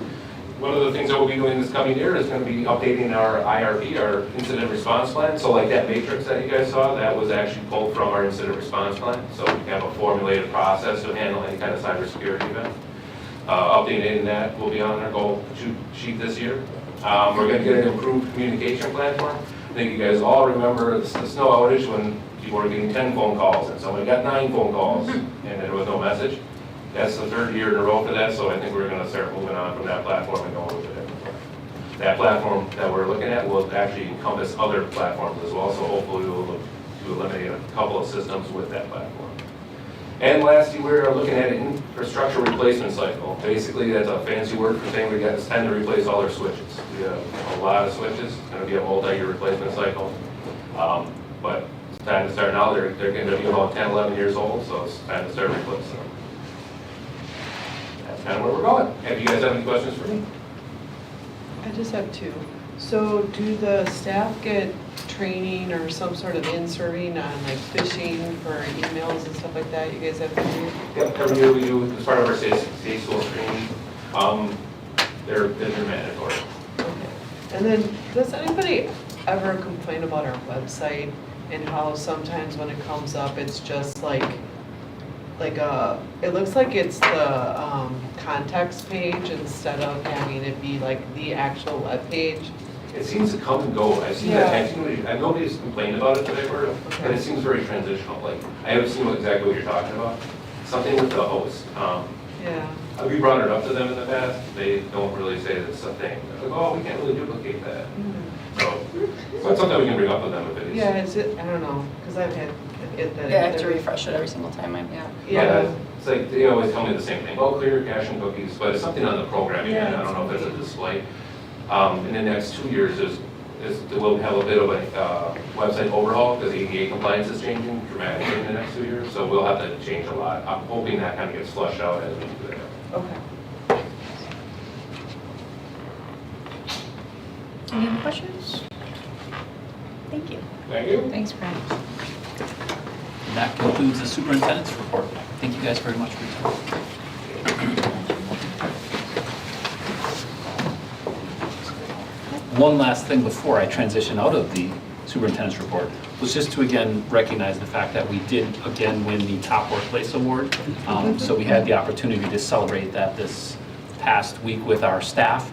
one of the things that we'll be doing this coming year is going to be updating our IRP, our incident response plan. So like that matrix that you guys saw, that was actually pulled from our incident response plan. So we have a formulated process to handle any kind of cybersecurity event. Updating that will be on our goal sheet this year. We're going to get an improved communication platform. I think you guys all remember the snow outage when people were getting 10 phone calls and somebody got 9 phone calls and there was no message. That's the 3rd year in a row for that, so I think we're going to start moving on from that platform and going with it. That platform that we're looking at will actually encompass other platforms as well, so hopefully we'll look to eliminate a couple of systems with that platform. And lastly, we're looking at an infrastructure replacement cycle. Basically, that's a fancy word for saying it's time to replace all our switches. We have a lot of switches. It's going to be a multi-year replacement cycle. But it's time to start now. They're going to be about 10, 11 years old, so it's time to start replacing them. That's kind of where we're going. Have you guys have any questions for me? I just have 2. So do the staff get training or some sort of in-serving on like phishing for emails and stuff like that? You guys have to do? Yep, every year we do, as part of our safe school training. They're mandatory. Okay. And then, does anybody ever complain about our website and how sometimes when it comes up, it's just like it looks like it's the context page instead of having it be like the actual web page? It seems to come and go. I've seen that. Nobody's complained about it that I've heard of, but it seems very transitional. Like I haven't seen exactly what you're talking about. Something with the host. Yeah. We brought it up to them in the past, they don't really say that it's a thing. They're like, oh, we can't really duplicate that. So it's something we can bring up with them if it is. Yeah, is it, I don't know, because I've had it that. Yeah, I have to refresh it every single time, yeah. Yeah. It's like, they always tell me the same thing, oh, clear your cache and cookies, but it's something on the programming, Yeah, end. I don't know if it's a display. In the next 2 years, we'll have a bit of a website overhaul, because ADA compliance is changing dramatically in the next 2 years, so we'll have to change a lot. I'm hoping that kind of gets flushed out as we do that. Okay. Any other questions? Thank you. Thank you. Thanks, Brent. And that concludes the superintendent's report. Thank you guys very much for your time. One last thing before I transition out of the superintendent's report was just to again recognize the fact that we did again win the Top Workplace Award. So we had the opportunity to celebrate that this past week with our staff.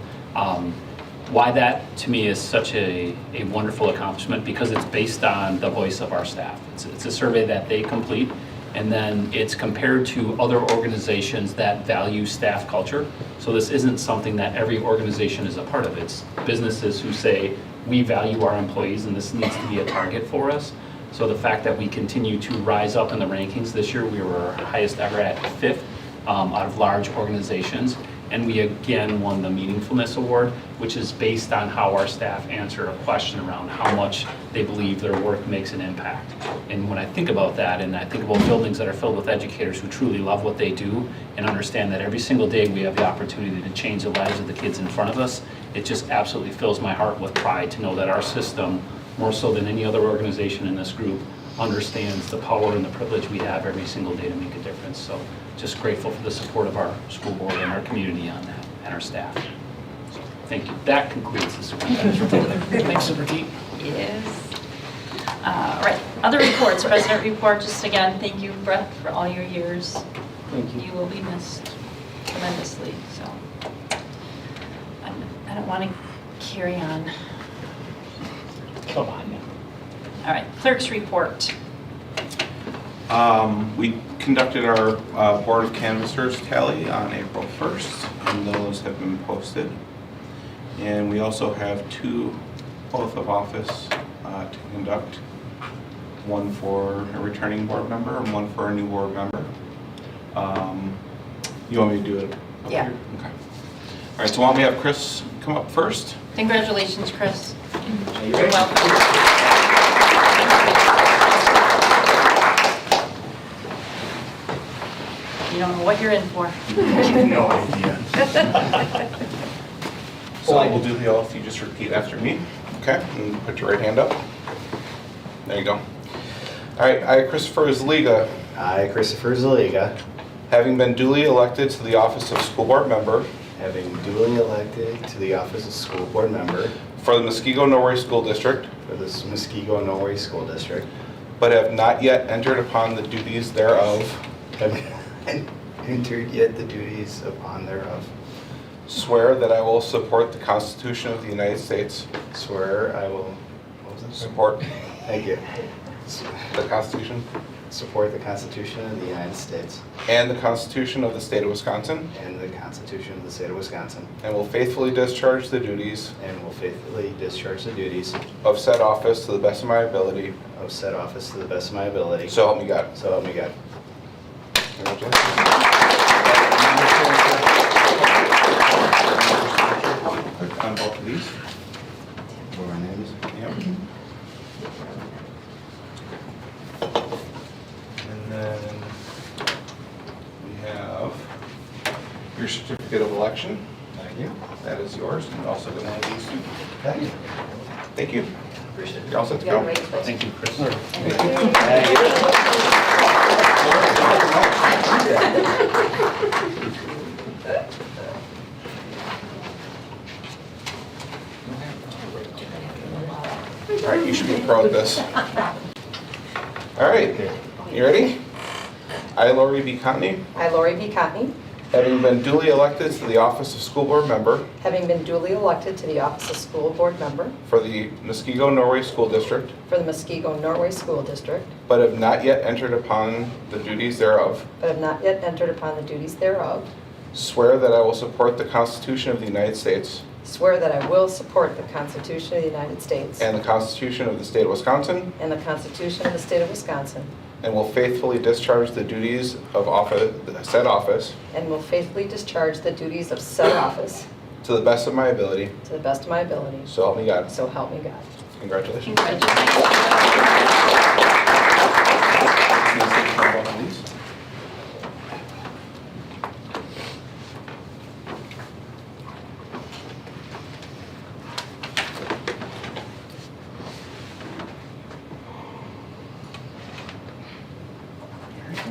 Why that to me is such a wonderful accomplishment, because it's based on the voice of our staff. It's a survey that they complete, and then it's compared to other organizations that value staff culture. So this isn't something that every organization is a part of. It's businesses who say, we value our employees and this needs to be a target for us. So the fact that we continue to rise up in the rankings this year, we were our highest ever at 5th out of large organizations. And we again won the Meaningfulness Award, which is based on how our staff answer a question around how much they believe their work makes an impact. And when I think about that, and I think about buildings that are filled with educators who truly love what they do and understand that every single day we have the opportunity to change the lives of the kids in front of us, it just absolutely fills my heart with pride to know that our system, more so than any other organization in this group, understands the power and the privilege we have every single day to make a difference. So just grateful for the support of our school board and our community on that, and our staff. So, thank you. That concludes the superintendent's report. Thanks, Superintendent. Yes. All right, other reports, president report, just again, thank you, Brett, for all your years. Thank you. You will be missed tremendously, so. I don't want to carry on. Come on. All right, clerk's report. We conducted our Board of Canvassers tally on April 1st, and those have been posted. And we also have 2 oath of office to conduct, one for a returning board member and one for a new board member. You want me to do it up Yeah. here? Okay. All right, so why don't we have Chris come up first? Congratulations, Chris. You You're welcome. You don't know what you're in for. No idea. So we'll do the oath, you just repeat after me. Okay, and put your right hand up. There you go. All right, I, Christopher Zaliga, I, Christopher Zaliga, having been duly elected to the office of school board member having duly elected to the office of school board member for the Muskego Norway School District, for the Muskego Norway School District, but have not yet entered upon the duties thereof, have entered yet the duties upon thereof, swear that I will support the Constitution of the United States, swear I will, what was it? support Thank you. the Constitution Support the Constitution of the United States and the Constitution of the State of Wisconsin, and the Constitution of the State of Wisconsin, and will faithfully discharge the duties and will faithfully discharge the duties of said office to the best of my ability. of said office to the best of my ability. So help me God. So help me God. Click on both of these. What are our names? Yep. And then we have your certificate of election. Thank you. That is yours, and also get one of these too. Thank you. Thank you. Appreciate it. You're all set to go. Thank you, Chris. All right, you should be proud of this. All right, you ready? I, Lori B. Cotney, I, Lori B. Cotney, having been duly elected to the office of school board member having been duly elected to the office of school board member for the Muskego Norway School District, for the Muskego Norway School District, but have not yet entered upon the duties thereof, but have not yet entered upon the duties thereof, swear that I will support the Constitution of the United States swear that I will support the Constitution of the United States and the Constitution of the State of Wisconsin, and the Constitution of the State of Wisconsin, and will faithfully discharge the duties of said office and will faithfully discharge the duties of said office to the best of my ability. to the best of my ability. So help me God. So help me God. Congratulations.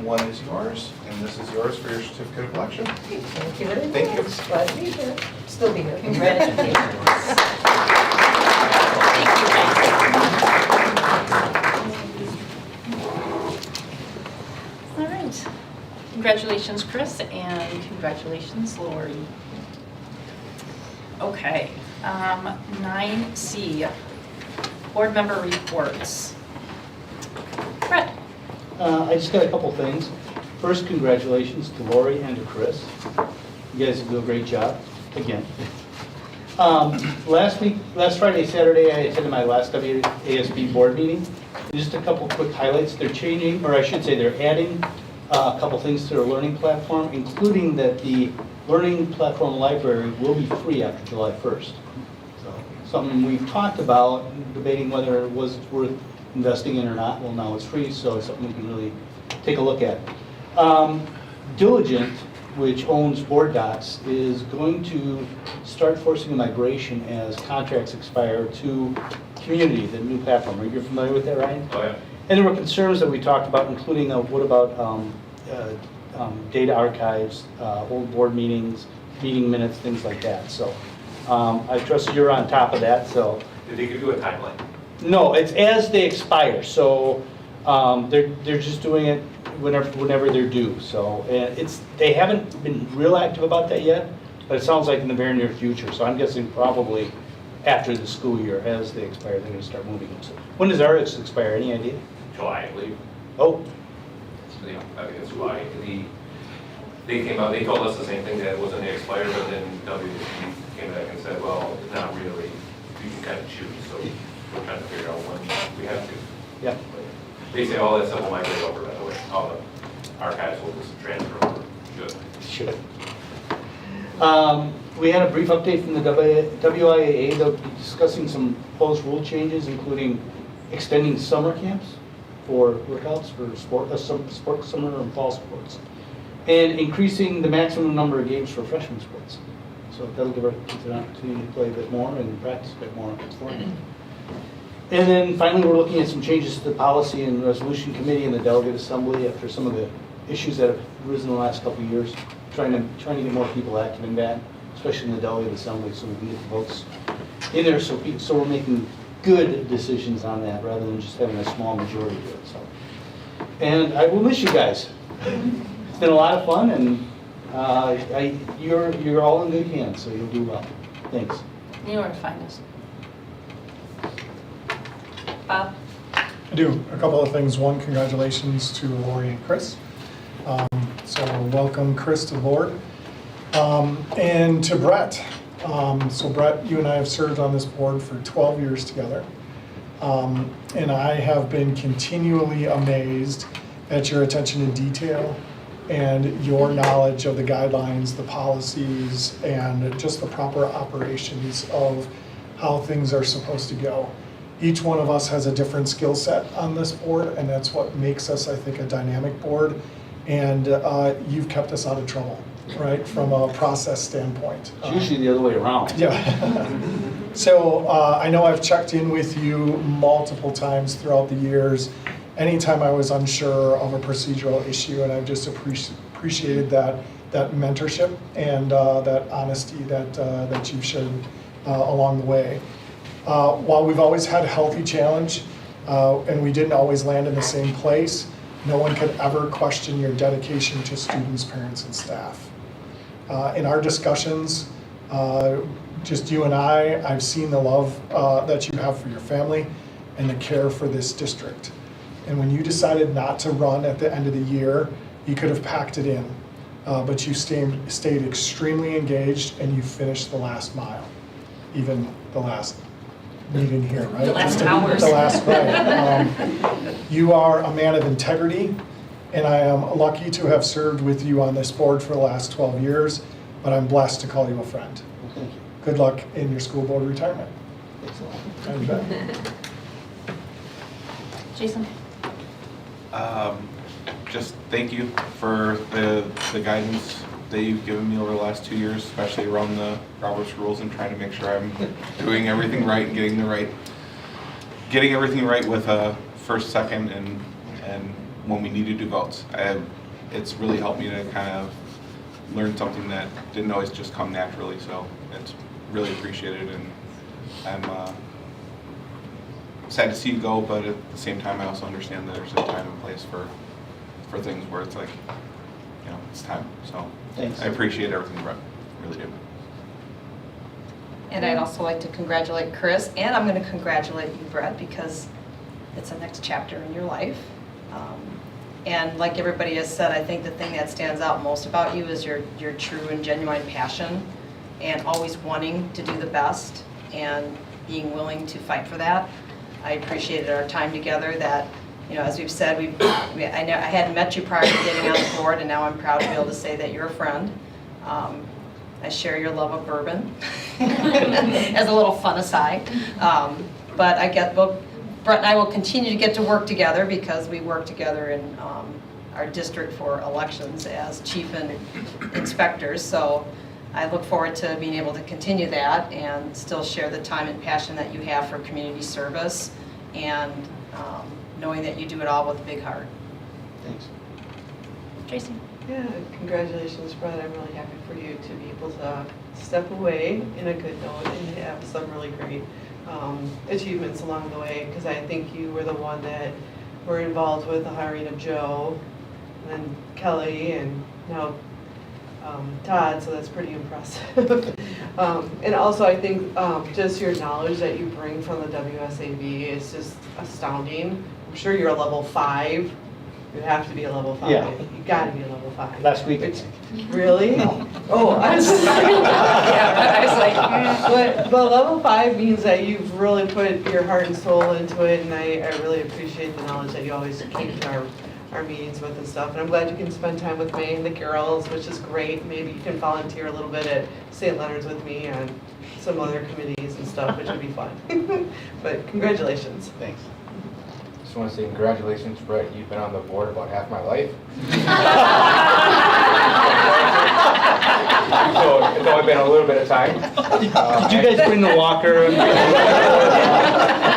One is yours, and this is yours for your certificate of election. Thank you very much. Thank you. Glad to be here. Still be here. All right. Congratulations, Chris, and congratulations, Lori. Okay, 9C, board member reports. Brett. I just got a couple things. First, congratulations to Lori and to Chris. You guys do a great job, again. Last Friday, Saturday, I attended my last WASB board meeting. Just a couple quick highlights. They're changing, or I should say they're adding a couple things to their learning platform, including that the learning platform library will be free after July 1st. So, something we've talked about, debating whether it was worth investing in or not. Well, now it's free, so it's something we can really take a look at. Diligent, which owns Board Docs, is going to start forcing a migration as contracts expire to Community, the new platform. Are you familiar with that, Ryan? Oh, yeah. And there were concerns that we talked about, including what about data archives, old board meetings, meeting minutes, things like that. So I trust you're on top of that. So Did they give you a timeline? no, it's as they expire. So they're just doing it whenever they're due. So they haven't been real active about that yet, but it sounds like in the very near future. So I'm guessing probably after the school year, as they expire, they're going to start moving them. So when does ours expire? Any idea? July, I believe. Oh, So, yeah, I think it's July. They came out, they told us the same thing, that it wasn't going to expire, but then WSB came back and said, well, not really. You can kind of choose, so we're trying to figure out when we have to. yeah. They say all that stuff will migrate over, by the way. All the archives will just transfer over. Good. Sure. We had a brief update from the WIAA. They'll be discussing some proposed rule changes, including extending summer camps for workouts for summer and fall sports, and increasing the maximum number of games for freshman sports. So that'll give our kids an opportunity to play a bit more and practice a bit more beforehand. And then finally, we're looking at some changes to the policy and resolution committee and the delegate assembly after some of the issues that have arisen in the last couple of years. Trying to get more people active in that, especially in the delegate assembly, so we can get the votes in there. So we're making good decisions on that rather than just having a small majority do it. So, and I will miss you guys. It's been a lot of fun, and you're all in good hands, so you'll do well. Thanks. You know where to find us. Bob? I do. A couple of things. One, congratulations to Lori and Chris. So welcome Chris to the board. And to Brett. So Brett, you and I have served on this board for 12 years together. And I have been continually amazed at your attention to detail and your knowledge of the guidelines, the policies, and just the proper operations of how things are supposed to go. Each one of us has a different skill set on this board, and that's what makes us, I think, a dynamic board. And you've kept us out of trouble, right, from a process standpoint. It's usually the other way around. Yeah. So I know I've checked in with you multiple times throughout the years, anytime I was unsure of a procedural issue, and I've just appreciated that mentorship and that honesty that you've shown along the way. While we've always had a healthy challenge, and we didn't always land in the same place, no one could ever question your dedication to students, parents, and staff. In our discussions, just you and I've seen the love that you have for your family and the care for this district. And when you decided not to run at the end of the year, you could have packed it in. but you stayed extremely engaged and you finished the last mile, even the last meeting here, right? The last hours. The last, right. You are a man of integrity, and I am lucky to have served with you on this board for the last 12 years, but I'm blessed to call you a friend. Thank you. Good luck in your school board retirement. Thanks a lot. And, Jason? Just thank you for the guidance that you've given me over the last 2 years, especially around the Robert's rules and trying to make sure I'm doing everything right and getting everything right with first, second, and when we need to do votes. It's really helped me to kind of learn something that didn't always just come naturally, so it's really appreciated, and I'm sad to see you go, but at the same time I also understand that there's a time and place for things where it's like, you know, it's time. So Thanks. I appreciate everything, Brett, really do. And I'd also like to congratulate Chris, and I'm going to congratulate you, Brett, because it's the next chapter in your life. And like everybody has said, I think the thing that stands out most about you is your true and genuine passion, and always wanting to do the best and being willing to fight for that. I appreciated our time together. That, you know, as we've said, I hadn't met you prior to getting on the board, and now I'm proud to be able to say that you're a friend. I share your love of bourbon, as a little fun aside. But Brett and I will continue to get to work together because we work together in our district for elections as chief and inspectors. So I look forward to being able to continue that and still share the time and passion that you have for community service, and knowing that you do it all with a big heart. Thanks. Tracy? Yeah, congratulations, Brett. I'm really happy for you to be able to step away in a good note and have some really great achievements along the way, because I think you were the one that were involved with the hiring of Joe, and then Kelly, and now Todd, so that's pretty impressive. And also I think just your knowledge that you bring from the WSAB is just astounding. I'm sure you're a level 5. You have to be a level 5. Yeah. You got to be a level 5. Last week, I think. Really? Oh, I was Yeah, I was like, but level 5 means that you've really put your heart and soul into it, and I really appreciate the knowledge that you always keep to our meetings with and stuff. And I'm glad you can spend time with me and the girls, which is great. Maybe you can volunteer a little bit at St. Leonard's with me and some other committees and stuff, which would be fun. But congratulations. Thanks. Just want to say congratulations, Brett. You've been on the board about half my life. So it's only been a little bit of time. Did you guys bring the walker?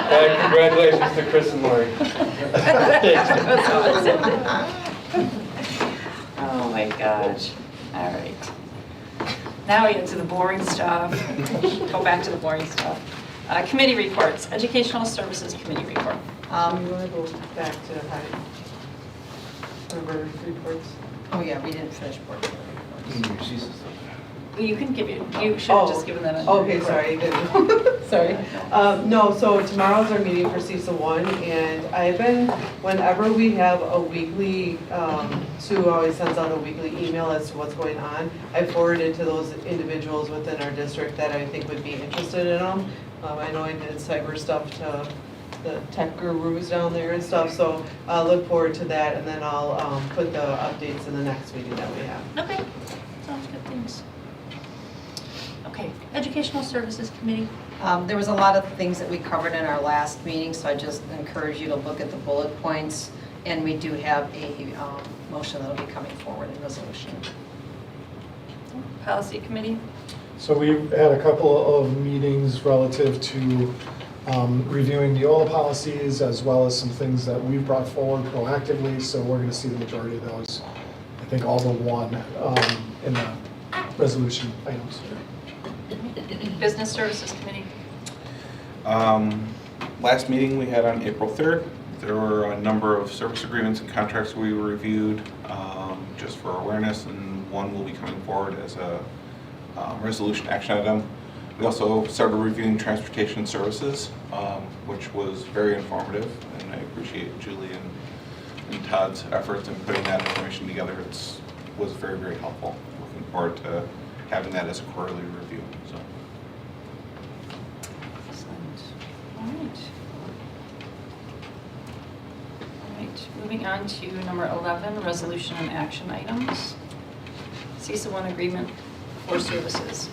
And congratulations to Chris and Lori. oh my gosh. All right. Now we get to the boring stuff. Go back to the boring stuff. Committee reports. Educational Services Committee report. You want to go back to board reports? Oh yeah, we didn't finish board reports. Well, you can give it. You should have just given that. Under Okay, sorry. Sorry. No, so tomorrow's our meeting for CISA 1, and I've been, whenever we have a weekly, Sue always sends out a weekly email as to what's going on. I forward it to those individuals within our district that I think would be interested in them. I know I did cyber stuff to the tech gurus down there and stuff, so I look forward to that, and then I'll put the updates in the next meeting that we have. Okay. Sounds good. Thanks. Okay. Educational Services Committee. There was a lot of things that we covered in our last meeting, so I just encourage you to look at the bullet points, and we do have a motion that will be coming forward in resolution. Policy Committee. So we've had a couple of meetings relative to reviewing the OLA policies, as well as some things that we've brought forward proactively, so we're going to see the majority of those, I think all but one, in the resolution items. Business Services Committee. Last meeting we had on April 3rd, there were a number of service agreements and contracts we reviewed just for awareness, and one will be coming forward as a resolution action item. We also started reviewing transportation services, which was very informative, and I appreciate Julie and Todd's efforts in putting that information together. It's was very, very helpful. Looking forward to having that as a quarterly review, so. Excellent. All right. All right, moving on to number 11, resolution and action items. CISA 1 agreement for services.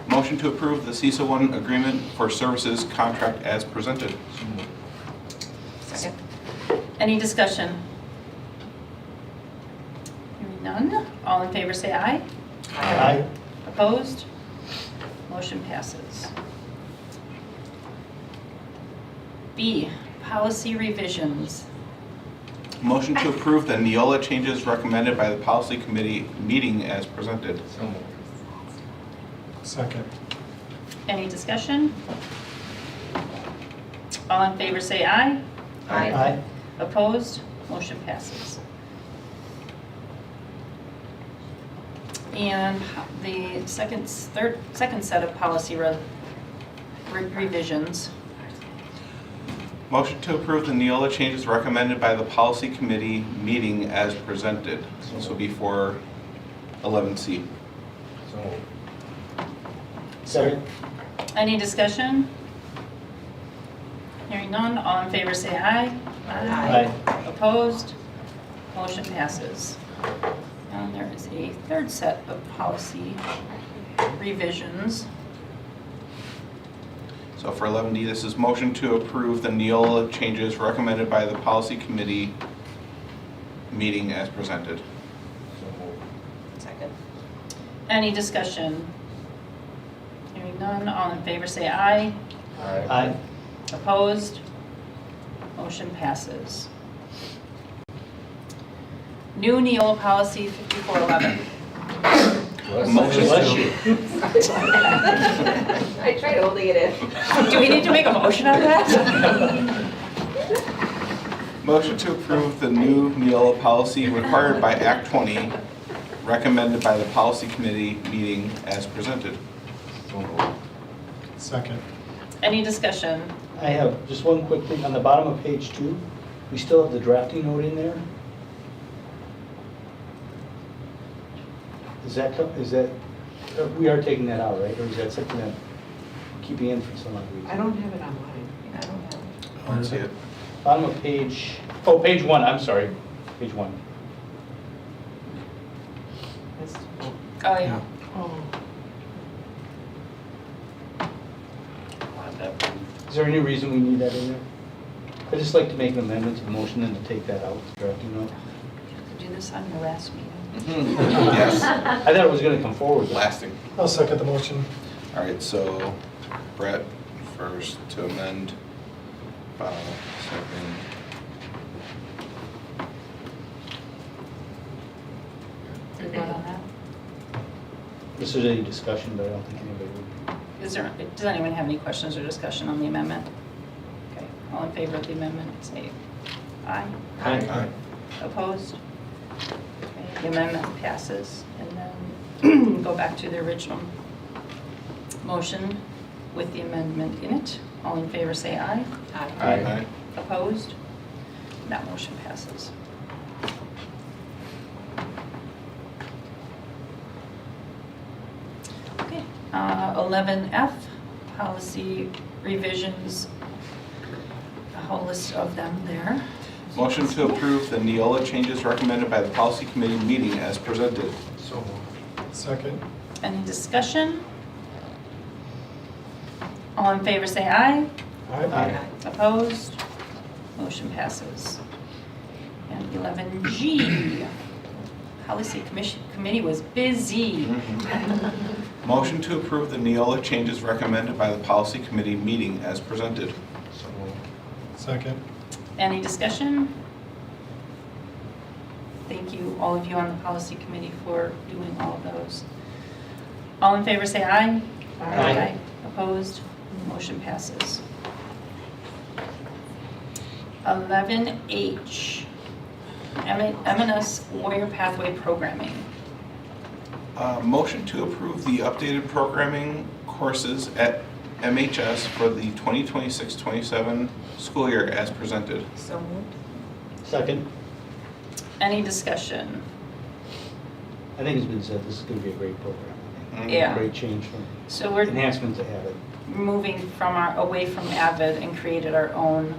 Motion to approve the CISA 1 agreement for services contract as presented. Second. Any discussion? Hearing none, all in favor say aye. Aye. Opposed? Motion passes. B, policy revisions. Motion to approve the Neola changes recommended by the policy committee meeting as presented. So moved. Second. Any discussion? All in favor say aye. Aye. Opposed? Motion passes. And the second set of policy revisions. Motion to approve the Neola changes recommended by the policy committee meeting as presented. This will be for 11C. So moved. Second. Any discussion? Hearing none, all in favor say aye. Aye. Opposed? Motion passes. And there is a third set of policy revisions. So for 11D, this is motion to approve the Neola changes recommended by the policy committee meeting as presented. So moved. Second. Any discussion? Hearing none, all in favor say aye. Aye. Opposed? Motion passes. New Neola policy 5411. Motion. I tried holding it in. Do we need to make a motion on that? Motion to approve the new Neola policy required by Act 20, recommended by the policy committee meeting as presented. So moved. Second. Any discussion? I have just one quick thing. On the bottom of page 2, we still have the drafting note in there. Is that, we are taking that out, right? Or is that something that we're keeping in for some odd reason? I don't have it on mine. I don't have it. I don't see it. Bottom of page, oh, page 1, I'm sorry. Page 1. That's- Oh, yeah. Oh, Is there any reason we need that in there? I'd just like to make an amendment to the motion and to take that out, the drafting note. Did you do this on your last meeting? Yes, I thought it was gonna come forward. lasting. I'll second the motion. All right, so Brett first to amend, Bob second. Did you vote on that? This is any discussion, but I don't think anybody would. Does anyone have any questions or discussion on the amendment? Okay, all in favor of the amendment, say aye. Aye. Opposed? Okay, the amendment passes. And then go back to the original motion with the amendment in it. All in favor say aye. Aye. Opposed? That motion passes. Okay, 11F, policy revisions, a whole list of them there. Motion to approve the Neola changes recommended by the policy committee meeting as presented. So moved. Second. Any discussion? All in favor say aye. Aye. Opposed? Motion passes. And 11G, policy committee was busy. Motion to approve the Neola changes recommended by the policy committee meeting as presented. So moved. Second. Any discussion? Thank you, all of you on the policy committee for doing all of those. All in favor say aye. Aye. Opposed? Motion passes. 11H, MNS Warrior Pathway Programming. Motion to approve the updated programming courses at MHS for the 2026-27 school year as presented. So moved. Second. Any discussion? I think it's been said, this is gonna be a great program. I think. Yeah. Great change from So we're enhancements added. moving away from Avid and created our own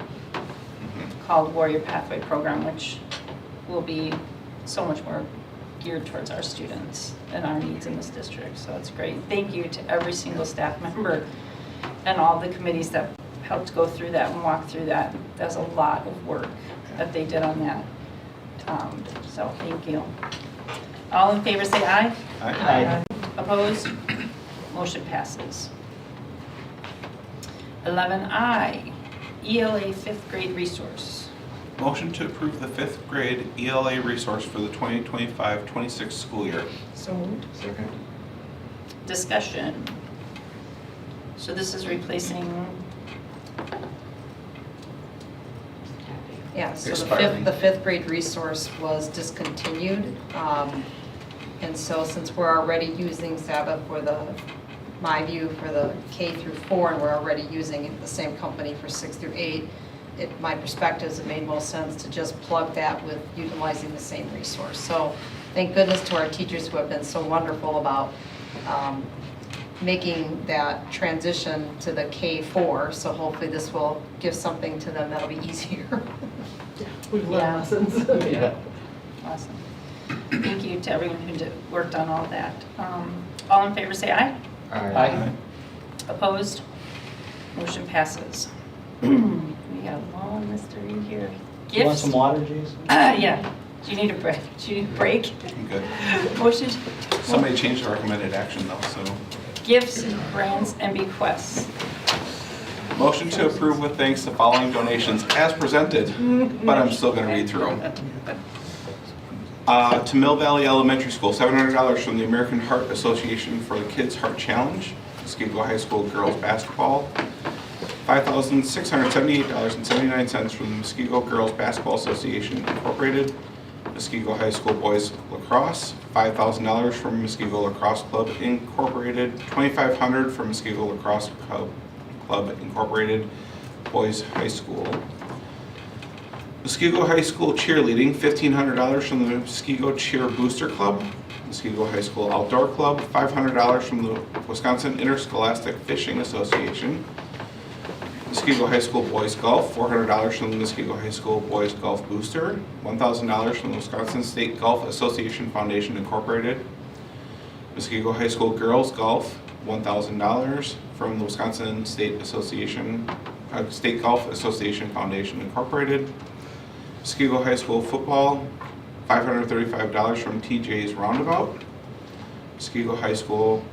called Warrior Pathway Program, which will be so much more geared towards our students and our needs in this district. So it's great. Thank you to every single staff member and all the committees that helped go through that and walk through that. There's a lot of work that they did on that. So thank you. All in favor say aye. Aye. Opposed? Motion passes. 11I, ELA 5th grade resource. Motion to approve the 5th grade ELA resource for the 2025-26 school year. So moved. Second. Discussion. So this is replacing, Yeah, so Expiring. the fifth grade resource was discontinued. And so since we're already using Sabbath for MyView for the K through 4, and we're already using the same company for 6 through 8, my perspective is it made most sense to just plug that with utilizing the same resource. So thank goodness to our teachers who have been so wonderful about making that transition to the K4. So hopefully this will give something to them that'll be easier. We've learned lessons. Yeah. awesome. Thank you to everyone who worked on all that. All in favor say aye. Aye. Opposed? Motion passes. We got a long list to read here. You want Gifts? some water, Jason? Yeah. Do you need a break? Do you need a break? I'm good. Motion? Somebody changed the recommended action though, so. Gifts, grants, and bequests. Motion to approve with thanks the following donations as presented, but I'm still gonna read through them. To Mill Valley Elementary School, $700 from the American Heart Association for the Kids Heart Challenge. Muskego High School girls basketball. $5,678.79 from the Muskego Girls Basketball Association Incorporated. Muskego High School boys lacrosse. $5,000 from Muskego Lacrosse Club Incorporated. $2,500 from Muskego Lacrosse Club Incorporated, Boys High School. Muskego High School cheerleading, $1,500 from the Muskego Cheer Booster Club. Muskego High School Outdoor Club, $500 from the Wisconsin Interscholastic Fishing Association. Muskego High School Boys Golf, $400 from the Muskego High School Boys Golf Booster. $1,000 from the Wisconsin State Golf Association Foundation Incorporated. Muskego High School Girls Golf, $1,000 from the Wisconsin State Golf Association Foundation Incorporated. Muskego High School football, $535 from TJ's Roundabout. Muskego High School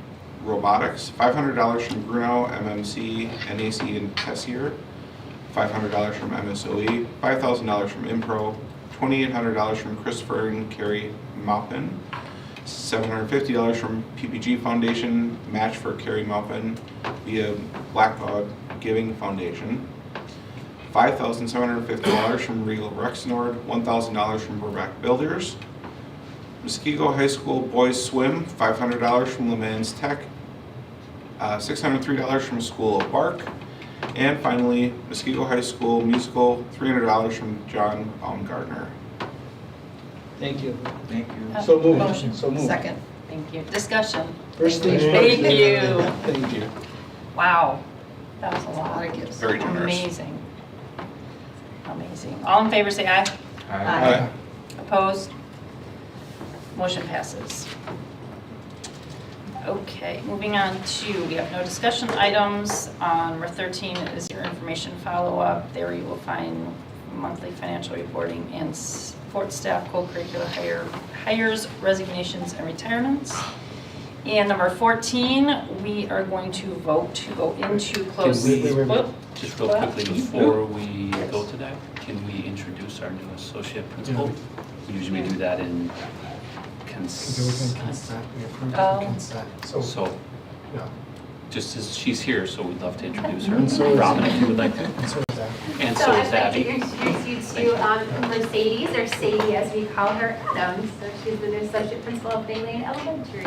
robotics, $500 from Bruno, MMC, NAC, and Tessier. $500 from MSOE, $5,000 from Impro, $2,800 from Christopher and Carrie Maupin. $750 from PPG Foundation, match for Carrie Maupin via Black Dog Giving Foundation. $5,750 from Regal Rexnord, $1,000 from Burback Builders. Muskego High School Boys Swim, $500 from Le Mans Tech, $603 from School of Bark, and finally, Muskego High School Musical, $300 from John Baumgartner. Thank you. Thank you. So moved. Motion. So moved. Second. Thank you. Discussion. First things first. Thank you. Thank you. Wow. That was a A lot lot. of gifts. Very generous. Amazing. Amazing. All in favor say aye. Aye. Opposed? Motion passes. Okay, moving on to, we have no discussion items. Number 13 is your information follow-up. There you will find monthly financial reporting and support staff, co-curricular hires, resignations, and retirements. And number 14, we are going to vote to go into closed. Whoop. Just real quickly, before we go to that, can we introduce our new associate principal? We usually do that in Because it was in consent, we approved it Oh. in consent. So, Yeah. just as she's here, so we'd love to introduce her. And so is- Robin, if you would like to. And so is that. And So so I'd is like Abby. to introduce you to Mercedes, or Sadie as we call her, Adams. So she's the new associate principal of Bay Lane Elementary.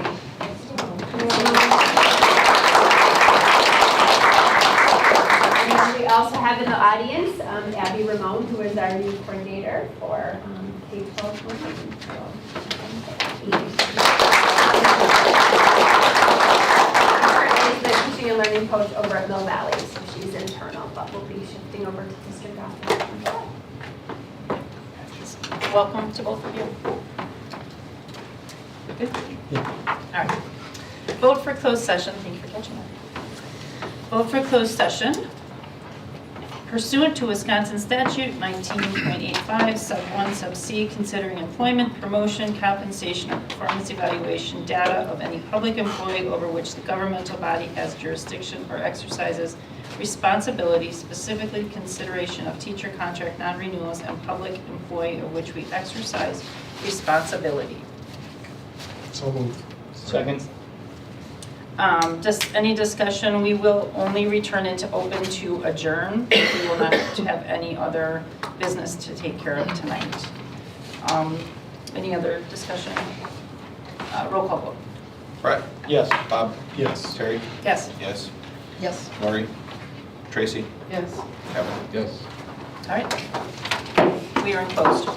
And we also have in the audience Abby Ramon, who is our new coordinator for K-12 learning. Currently is the teaching and learning coach over at Mill Valley, so she's internal, but we'll be shifting over to district office. Welcome to both of you. Good? All right. Vote for closed session. Thank you for catching that. Vote for closed session pursuant to Wisconsin statute 19.85 sub 1 sub c, considering employment, promotion, compensation, or performance evaluation data of any public employee over which the governmental body has jurisdiction or exercises responsibility, specifically consideration of teacher contract non-renewals and public employee of which we exercise responsibility. So moved. Second. Just any discussion, we will only return into open to adjourn. We will not have any other business to take care of tonight. Any other discussion? Roll call vote. Brett? Yes. Bob? Yes. Terry? Yes. Yes. Yes. Lori? Tracy? Yes. Kevin? Yes. All right. We are in closed.